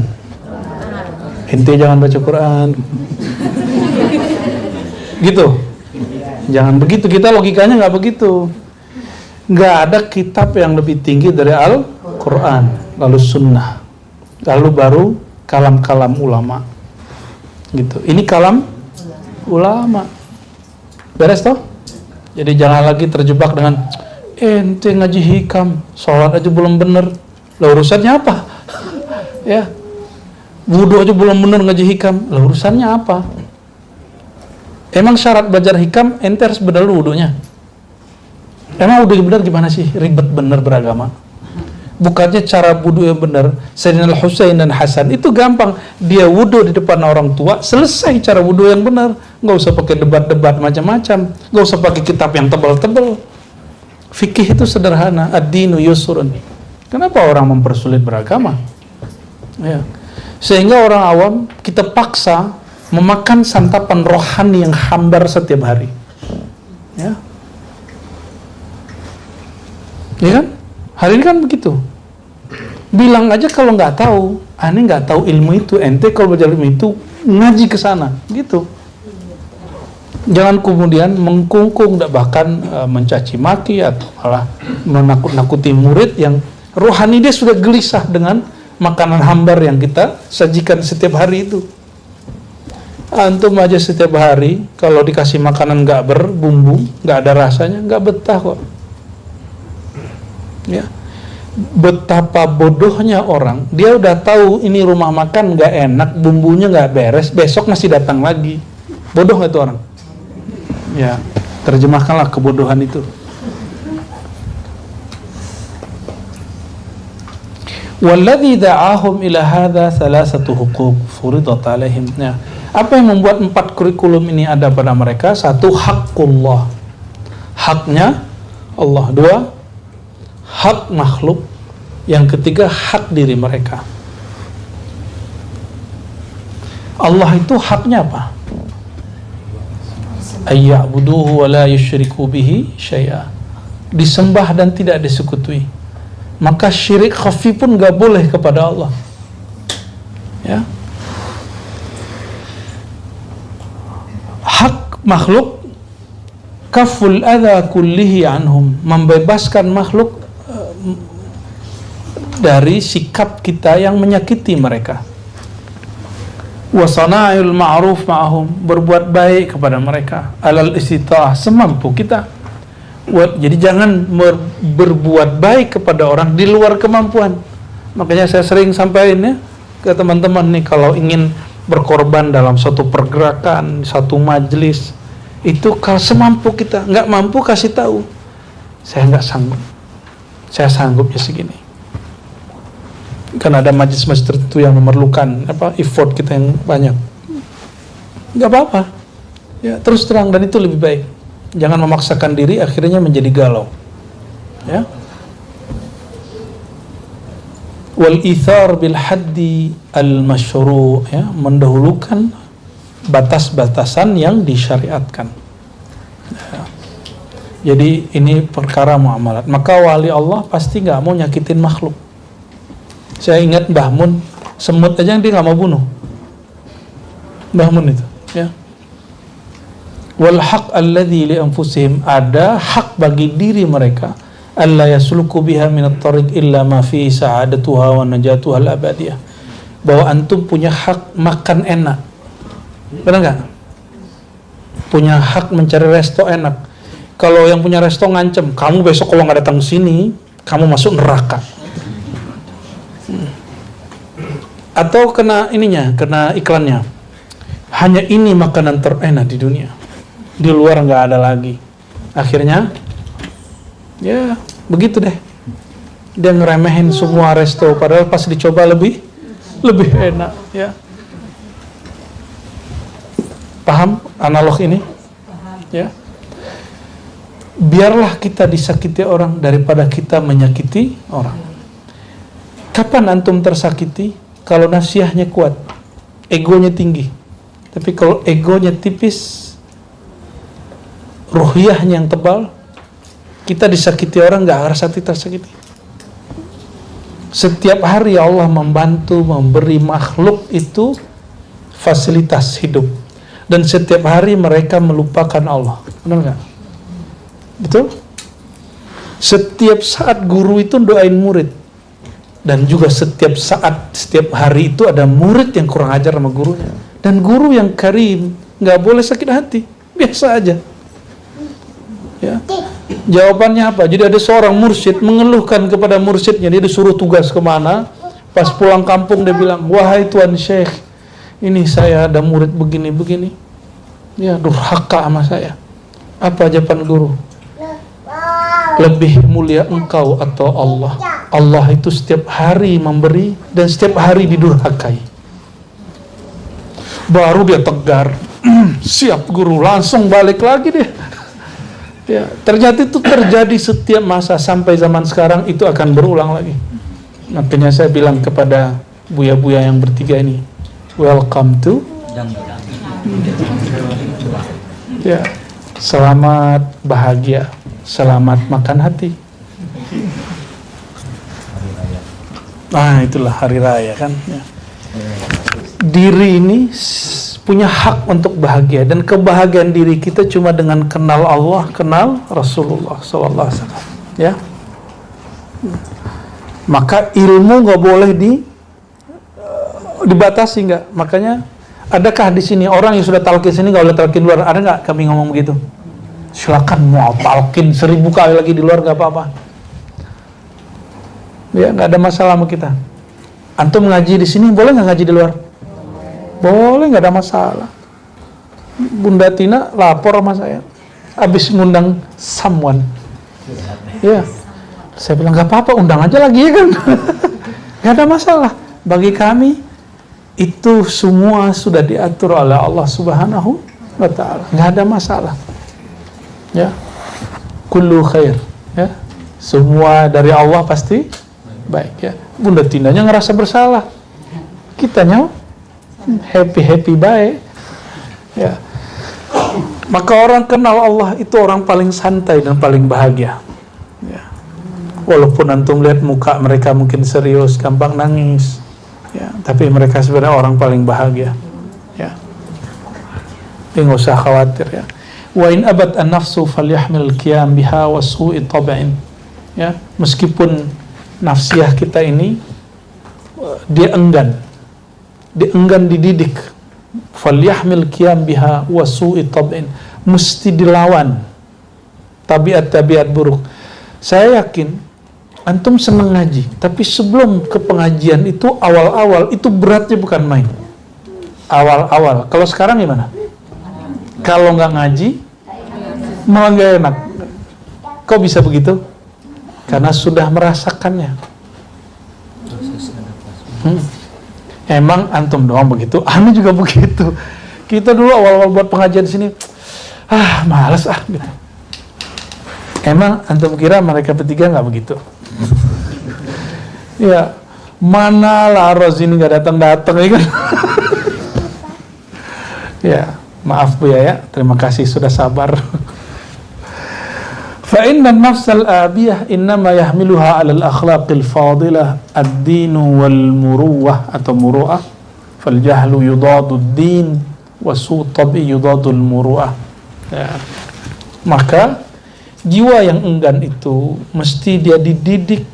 Ente jangan baca Quran. Gitu. Jangan begitu, kita logikanya nggak begitu. Nggak ada kitab yang lebih tinggi dari Al-Quran, lalu Sunnah, lalu baru kalam-kalam ulama. Gitu. Ini kalam ulama. Beres toh? Jadi jangan lagi terjebak dengan ente ngaji hikam, sholat aja belum bener. Lah urusannya apa? Ya. Wudu aja belum bener ngaji hikam. Lah urusannya apa? Emang syarat belajar hikam ente harus bener wudunya. Emang wudu yang benar gimana sih? Ribet bener beragama. Bukannya cara wudu yang benar, Sayyidina Al-Husain dan Hasan itu gampang. Dia wudu di depan orang tua, selesai cara wudu yang benar. Nggak usah pakai debat-debat macam-macam. Nggak usah pakai kitab yang tebal-tebal. Fikih itu sederhana. Ad-dinu yusrun. Kenapa orang mempersulit beragama? Ya. Sehingga orang awam kita paksa memakan santapan rohani yang hambar setiap hari. Ya. Ya kan? Hari ini kan begitu. Bilang aja kalau nggak tahu, ini nggak tahu ilmu itu. Ente kalau belajar ilmu itu ngaji ke sana, gitu. Jangan kemudian mengkungkung, bahkan mencaci maki atau malah menakut-nakuti murid yang rohani dia sudah gelisah dengan makanan hambar yang kita sajikan setiap hari itu. Antum aja setiap hari kalau dikasih makanan nggak berbumbu, nggak ada rasanya, nggak betah kok. Ya, betapa bodohnya orang. Dia udah tahu ini rumah makan nggak enak, bumbunya nggak beres, besok masih datang lagi. Bodoh nggak itu orang? Ya, terjemahkanlah kebodohan itu. Walladzi da'ahum ila hadza thalathatu huquq furidat alaihim. Nah, apa yang membuat 4 kurikulum ini ada pada mereka? 1, haqqullah. Haknya Allah. 2, hak makhluk. Yang ketiga, hak diri mereka. Allah itu haknya apa? Ayya'buduhu wa la yusyriku bihi syai'a. Disembah dan tidak disekutui. Maka syirik khafi pun gak boleh kepada Allah. Ya. Hak makhluk, kaful adha kullihi anhum, membebaskan makhluk dari sikap kita yang menyakiti mereka. Wa sana'il ma'ruf ma'ahum, berbuat baik kepada mereka, alal istita'ah, semampu kita. Jadi jangan berbuat baik kepada orang di luar kemampuan. Makanya saya sering sampaikan ya ke teman-teman nih, kalau ingin berkorban dalam suatu pergerakan, satu majelis, itu kalau semampu kita. Nggak mampu kasih tahu, saya nggak sanggup, saya sanggupnya segini. Kan ada majelis-majelis tertentu yang memerlukan effort kita yang banyak. Nggak apa-apa ya, terus terang, dan itu lebih baik. Jangan memaksakan diri akhirnya menjadi galau. Ya. Wal ithar bil haddi al masyru', ya, mendahulukan batas-batasan yang disyariatkan. Ya. Jadi ini perkara muamalat. Maka wali Allah pasti nggak mau nyakitin makhluk. Saya ingat Mbah Mun, semut aja dia nggak mau bunuh. Mbah Mun itu, ya. Wal haq alladzi li anfusihim, ada hak bagi diri mereka, alla yasluku biha min at-tariq illa ma fi sa'adatuha wa najatuha al-abadiyah. Bahwa antum punya hak makan enak. Benar enggak? Punya hak mencari resto enak. Kalau yang punya resto ngancem, kamu besok kalau nggak datang sini, kamu masuk neraka. Atau kena ininya, kena iklannya. Hanya ini makanan terenak di dunia. Di luar nggak ada lagi. Akhirnya, ya begitu deh. Dia ngeremehin semua resto, padahal pas dicoba lebih enak. Ya, paham analog ini? Ya, biarlah kita disakiti orang daripada kita menyakiti orang. Kapan antum tersakiti? Kalau nasihatnya kuat, egonya tinggi. Tapi kalau egonya tipis, ruhiyahnya yang tebal, kita disakiti orang nggak ngerasa tersakiti. Setiap hari Allah membantu, memberi makhluk itu fasilitas hidup, dan setiap hari mereka melupakan Allah. Benar nggak? Betul? Setiap saat guru itu doain murid, dan juga setiap saat, setiap hari itu ada murid yang kurang ajar sama gurunya, dan guru yang karim nggak boleh sakit hati, biasa aja. Ya. Jawabannya apa? Jadi ada seorang mursyid mengeluhkan kepada mursyidnya, dia disuruh tugas kemana, pas pulang kampung dia bilang, wahai tuan syekh, ini saya ada murid begini-begini, ya durhaka sama saya. Apa jawaban guru? Lebih mulia engkau atau Allah? Allah itu setiap hari memberi dan setiap hari didurhakai. Baru dia tegar, siap guru, langsung balik lagi deh. Ya, ternyata itu terjadi setiap masa sampai zaman sekarang, itu akan berulang lagi. Makanya saya bilang kepada buya-buya yang bertiga ini, welcome to. Ya, selamat bahagia, selamat makan hati. Nah, itulah hari raya kan. Ya. Diri ini punya hak untuk bahagia, dan kebahagiaan diri kita cuma dengan kenal Allah, kenal Rasulullah sallallahu alaihi wasallam. Ya. Maka ilmu nggak boleh dibatasi, nggak. Makanya adakah di sini orang yang sudah talqin sini nggak boleh talqin luar? Ada nggak kami ngomong begitu? Silakan mau talqin 1000 kali lagi di luar nggak apa-apa. Ya, nggak ada masalah sama kita. Antum ngaji di sini boleh nggak ngaji di luar? Boleh, nggak ada masalah. Bunda Tina lapor sama saya, habis ngundang someone. Ya, saya bilang nggak apa-apa, undang aja lagi ya kan. Nggak ada masalah. Bagi kami itu semua sudah diatur oleh Allah Subhanahu wa Ta'ala. Nggak ada masalah. Ya, kullu khair. Ya, semua dari Allah pasti baik. Ya, Bunda Tinanya ngerasa bersalah, kitanya happy baik. Ya, maka orang kenal Allah itu orang paling santai dan paling bahagia. Ya. Walaupun antum lihat muka mereka mungkin serius, gampang nangis, ya, tapi mereka sebenarnya orang paling bahagia. Ya, nggak usah khawatir. Ya, wa in abad an-nafsu falyahmil qiyam biha wa su'i tab'in. Ya, meskipun nafsiyah kita ini dia enggan dididik, falyahmil qiyam biha wa su'i tab'in, mesti dilawan tabiat-tabiat buruk. Saya yakin antum senang ngaji, tapi sebelum ke pengajian itu awal-awal itu beratnya bukan main. Awal-awal. Kalau sekarang gimana? Kalau nggak ngaji malah nggak enak. Kok bisa begitu? Karena sudah merasakannya. Emang antum doang begitu? Anu juga begitu. Kita dulu awal-awal buat pengajian di sini, malas gitu. Emang antum kira mereka bertiga nggak begitu? Ya, mana Laros ini nggak datang-datang ya kan? Ya, maaf Bu ya. Terima kasih sudah sabar. Fa inna an-nafsal abiyah innama yahmiluha 'ala al-akhlaqil fadilah ad-din wal muruwah atau muru'ah, fal jahlu yudadu ad-din wa su' tabi yudadu al-muru'ah. Ya. Maka jiwa yang enggan itu mesti dia dididik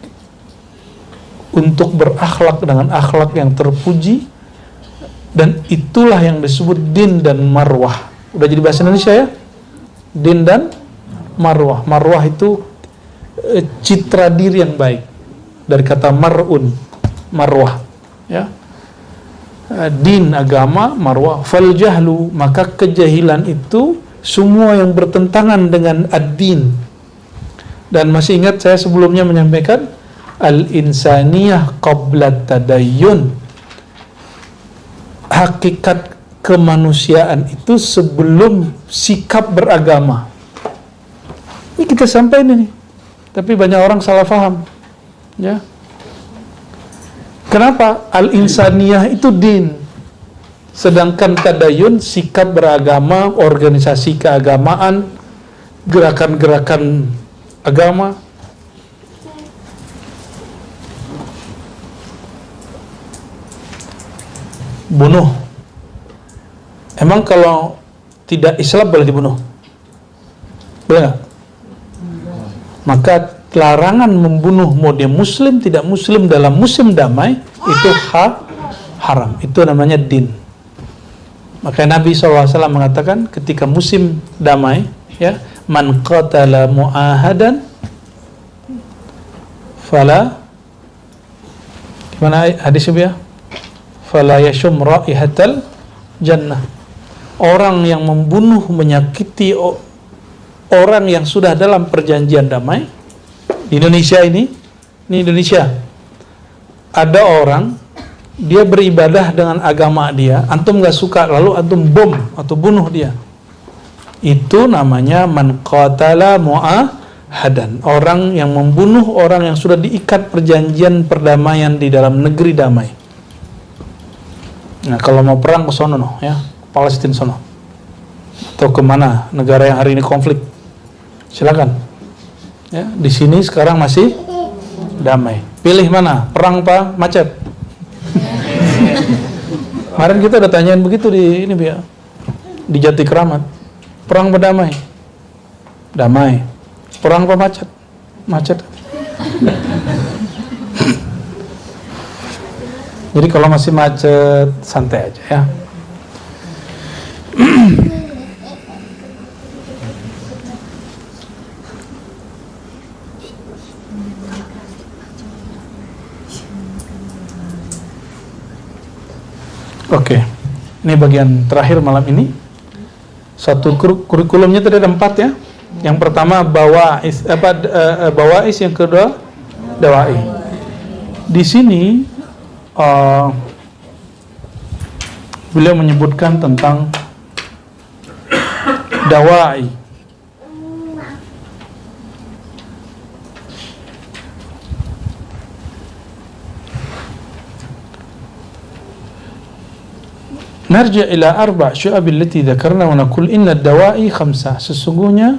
untuk berakhlak dengan akhlak yang terpuji, dan itulah yang disebut din dan marwah. Udah jadi bahasa Indonesia ya? Din dan marwah. Marwah itu citra diri yang baik, dari kata mar'un, marwah. Ya, din agama, marwah. Fal jahlu, maka kejahilan itu semua yang bertentangan dengan ad-din. Dan masih ingat saya sebelumnya menyampaikan al-insaniyah qabla tadayyun, hakikat kemanusiaan itu sebelum sikap beragama. Ini kita sampaikan ini, tapi banyak orang salah paham. Ya, kenapa? Al-insaniyah itu din, sedangkan tadayun sikap beragama, organisasi keagamaan, gerakan-gerakan agama. Bunuh, emang kalau tidak Islam boleh dibunuh? Boleh nggak? Maka larangan membunuh mau dia muslim tidak muslim dalam musim damai itu haram. Itu namanya din. Maka Nabi SAW mengatakan ketika musim damai, ya, man qatala mu'ahadan fala, gimana hadisnya ya? Fala yashum raihatal jannah. Orang yang membunuh, menyakiti orang yang sudah dalam perjanjian damai. Di Indonesia ini Indonesia, ada orang dia beribadah dengan agama dia, antum gak suka, lalu antum bom atau bunuh dia, itu namanya man qatala mu'ahadan, orang yang membunuh orang yang sudah diikat perjanjian perdamaian di dalam negeri damai. Nah, kalau mau perang ke sono ya, Palestina sono. atau kemana negara yang hari ini konflik, silakan. Ya, di sini sekarang masih damai. Pilih mana? Perang apa macet? Kemarin kita udah tanyain begitu di ini ya, di Jati Keramat. Perang apa damai? Damai. Perang apa macet? Macet. Jadi kalau masih macet, santai aja ya. Oke, ini bagian terakhir malam ini. Satu kurikulumnya tadi ada 4 ya. Yang pertama bawais, bawais, yang kedua dawai. Di sini beliau menyebutkan tentang dawai. Narja ila 4 syu'ab allati dzakarna wa naqul inna ad-dawa'i 5. Sesungguhnya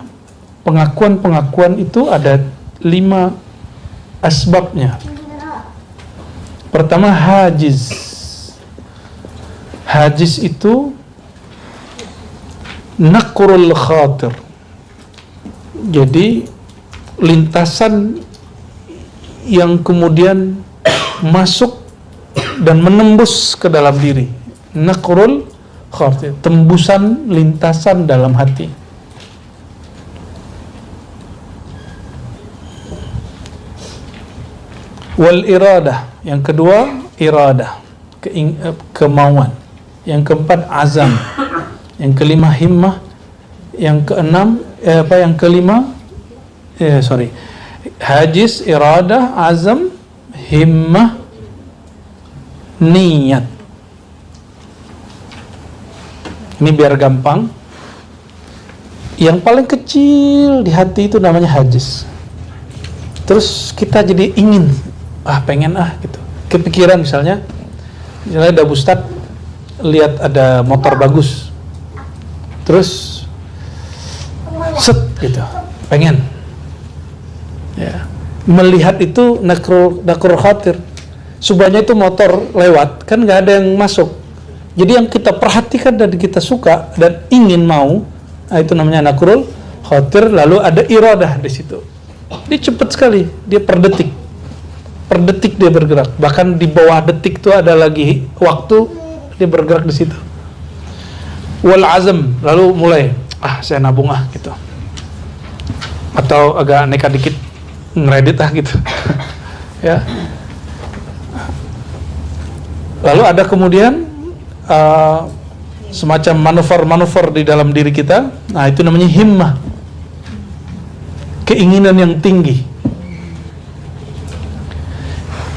pengakuan-pengakuan itu ada 5 asbabnya. Pertama, hajiz. Hajiz itu naqrul khatir. Jadi lintasan yang kemudian masuk dan menembus ke dalam diri. Naqrul khatir, tembusan lintasan dalam hati. Wal iradah, yang kedua iradah, kemauan. Yang keempat azam. Yang kelima himmah. Yang keenam hajiz, iradah, azam, himmah, niat. Ini biar gampang. Yang paling kecil di hati itu namanya hajiz. Terus kita jadi ingin, pengen gitu. Kepikiran misalnya ada Ustadz lihat ada motor bagus, terus set gitu, pengen. Ya, melihat itu nakrul khatir. Subahnya itu motor lewat, kan nggak ada yang masuk. Jadi yang kita perhatikan dan kita suka dan ingin mau, itu namanya nakrul khatir. Lalu ada iradah di situ. Dia cepat sekali, dia per detik dia bergerak. Bahkan di bawah detik itu ada lagi waktu, dia bergerak di situ. Wal azam, lalu mulai, saya nabung gitu. Atau agak nekat dikit, ngeredit gitu. Ya. Lalu ada kemudian semacam manuver-manuver di dalam diri kita. Nah, itu namanya himmah, keinginan yang tinggi.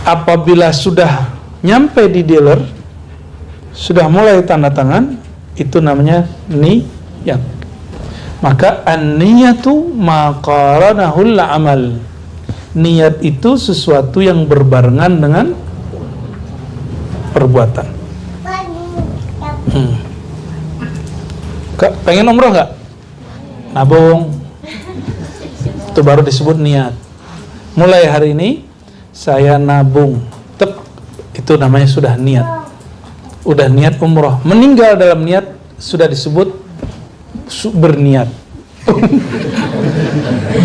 Apabila sudah nyampe di dealer, sudah mulai tanda tangan, itu namanya niyat. Maka an-niyatu ma qaranahul amal. Niat itu sesuatu yang berbarengan dengan perbuatan. Pengen umroh nggak? Nabung. Itu baru disebut niat. Mulai hari ini saya nabung. Itu namanya sudah niat. Udah niat umroh. Meninggal dalam niat sudah disebut berniat.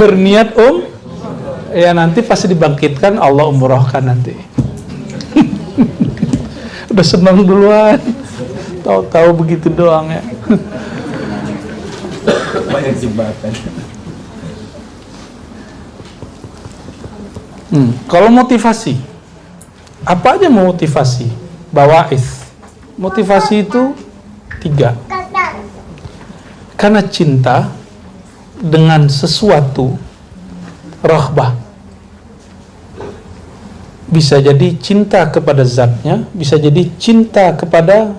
Berniat ya nanti pasti dibangkitkan, Allah umrohkan nanti. Udah senang duluan. Tahu-tahu begitu doang ya. Banyak jembatan. Kalau motivasi, apa aja motivasi? Bawais. Motivasi itu 3. Karena cinta dengan sesuatu, raghbah. Bisa jadi cinta kepada zatnya, bisa jadi cinta kepada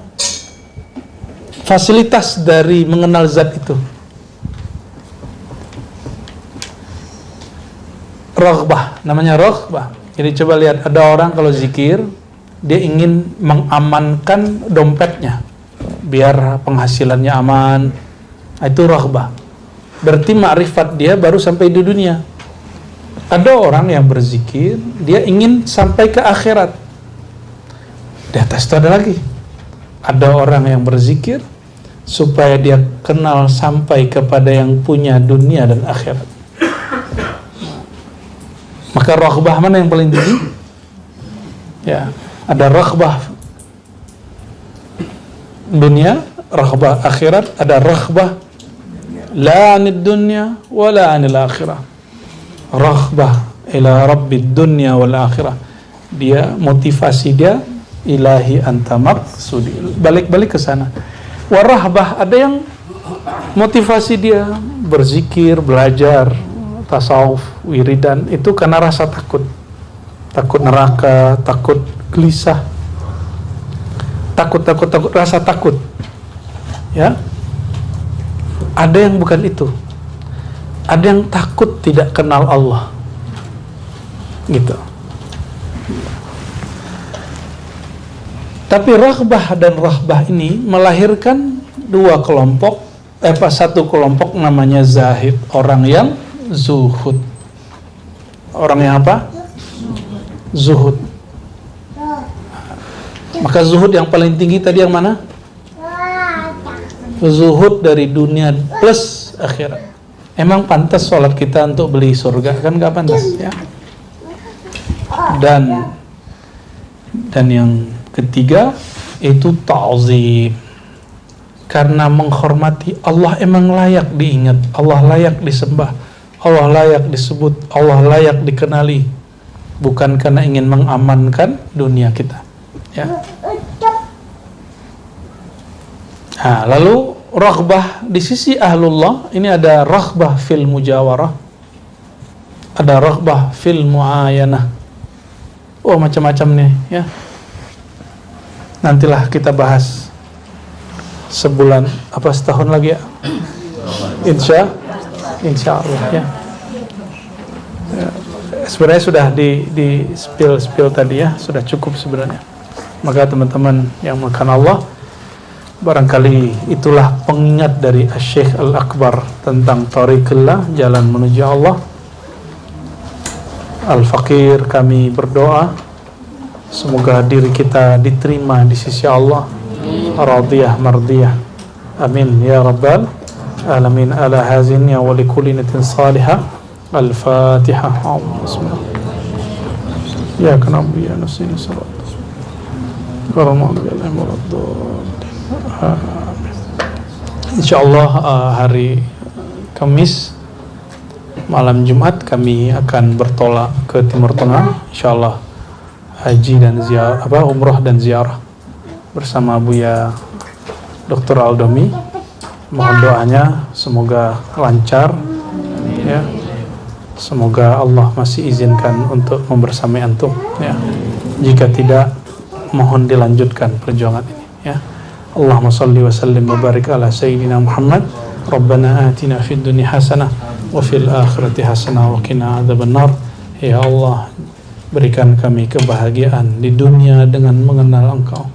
fasilitas dari mengenal zat itu. Raghbah, namanya raghbah. Jadi coba lihat, ada orang kalau zikir, dia ingin mengamankan dompetnya biar penghasilannya aman, Itu raghbah. Berarti ma'rifat dia baru sampai di dunia. Ada orang yang berzikir, dia ingin sampai ke akhirat. Di atas itu ada lagi. Ada orang yang berzikir supaya dia kenal sampai kepada yang punya dunia dan akhirat. Maka raghbah mana yang paling tinggi? Ya, ada raghbah dunia, raghbah akhirat, ada raghbah la anid dunya wa la anil akhirah. Raghbah ila rabbid dunya wal akhirah. Dia motivasi dia ilahi anta maqsudi. Balik-balik ke sana. Warahbah, ada yang motivasi dia berzikir, belajar tasawuf, wiridan, itu karena rasa takut. Takut neraka, takut gelisah. Takut, rasa takut. Ya. Ada yang bukan itu. Ada yang takut tidak kenal Allah. Gitu. Tapi raghbah dan rahbah ini melahirkan dua kelompok, satu kelompok namanya zahid, orang yang zuhud. Orang yang apa? Zuhud. Maka zuhud yang paling tinggi tadi yang mana? Zuhud dari dunia plus akhirat. Emang pantas sholat kita untuk beli surga? Kan gak pantas ya. Dan yang ketiga itu ta'zim, karena menghormati Allah. Emang layak diingat, Allah layak disembah, Allah layak disebut, Allah layak dikenali, bukan karena ingin mengamankan dunia kita ya. Nah, lalu raghbah di sisi ahlullah ini ada raghbah fil mujawarah, ada raghbah fil muayanah. Oh, macam-macam nih ya. Nantilah kita bahas sebulan apa setahun lagi ya. Insya Allah ya. Sebenarnya sudah di spill tadi ya, sudah cukup sebenarnya. Maka teman-teman yang makan Allah, barangkali itulah pengingat dari Asy-Syaikh Al-Akbar tentang Thariqullah, jalan menuju Allah. Al-Fakir, kami berdoa semoga diri kita diterima di sisi Allah, radiyah mardiyah. Amin ya rabbal alamin. Ala hazin ya wa likulli niyatin salihah. Al-Fatihah. Bismillah. Ya kanabu ya nusina salat. Insyaallah hari Kamis malam Jumat kami akan bertolak ke Timur Tengah, insyaallah haji dan ziarah, umrah dan ziarah bersama Buya Dr. Aldomi. Mohon doanya semoga lancar ya. Semoga Allah masih izinkan untuk membersamai antum ya. Jika tidak, mohon dilanjutkan perjuangan ini ya. Allahumma salli wa sallim wa barik ala sayyidina Muhammad. Rabbana atina fid dunya hasanah wa fil akhirati hasanah wa qina adzabannar. Ya Allah, berikan kami kebahagiaan di dunia dengan mengenal Engkau,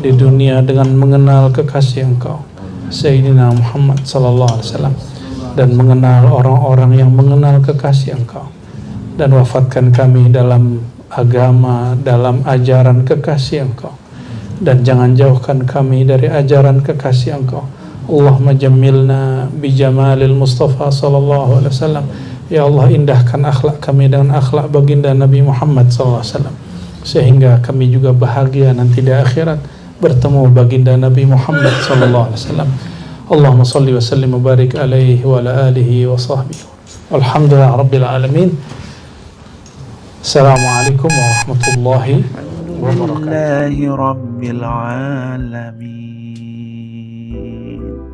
di dunia dengan mengenal kekasih Engkau Sayyidina Muhammad sallallahu alaihi wasallam, dan mengenal orang-orang yang mengenal kekasih Engkau, dan wafatkan kami dalam agama, dalam ajaran kekasih Engkau, dan jangan jauhkan kami dari ajaran kekasih Engkau. Allahumma jammilna bijamalil Mustafa sallallahu alaihi wasallam. Ya Allah, indahkan akhlak kami dengan akhlak baginda Nabi Muhammad sallallahu alaihi wasallam, sehingga kami juga bahagia nanti di akhirat bertemu baginda Nabi Muhammad sallallahu alaihi wasallam. Allahumma salli wa sallim wa barik alaihi wa ala alihi wa sahbihi. Alhamdulillah rabbil alamin. Assalamualaikum warahmatullahi wabarakatuh.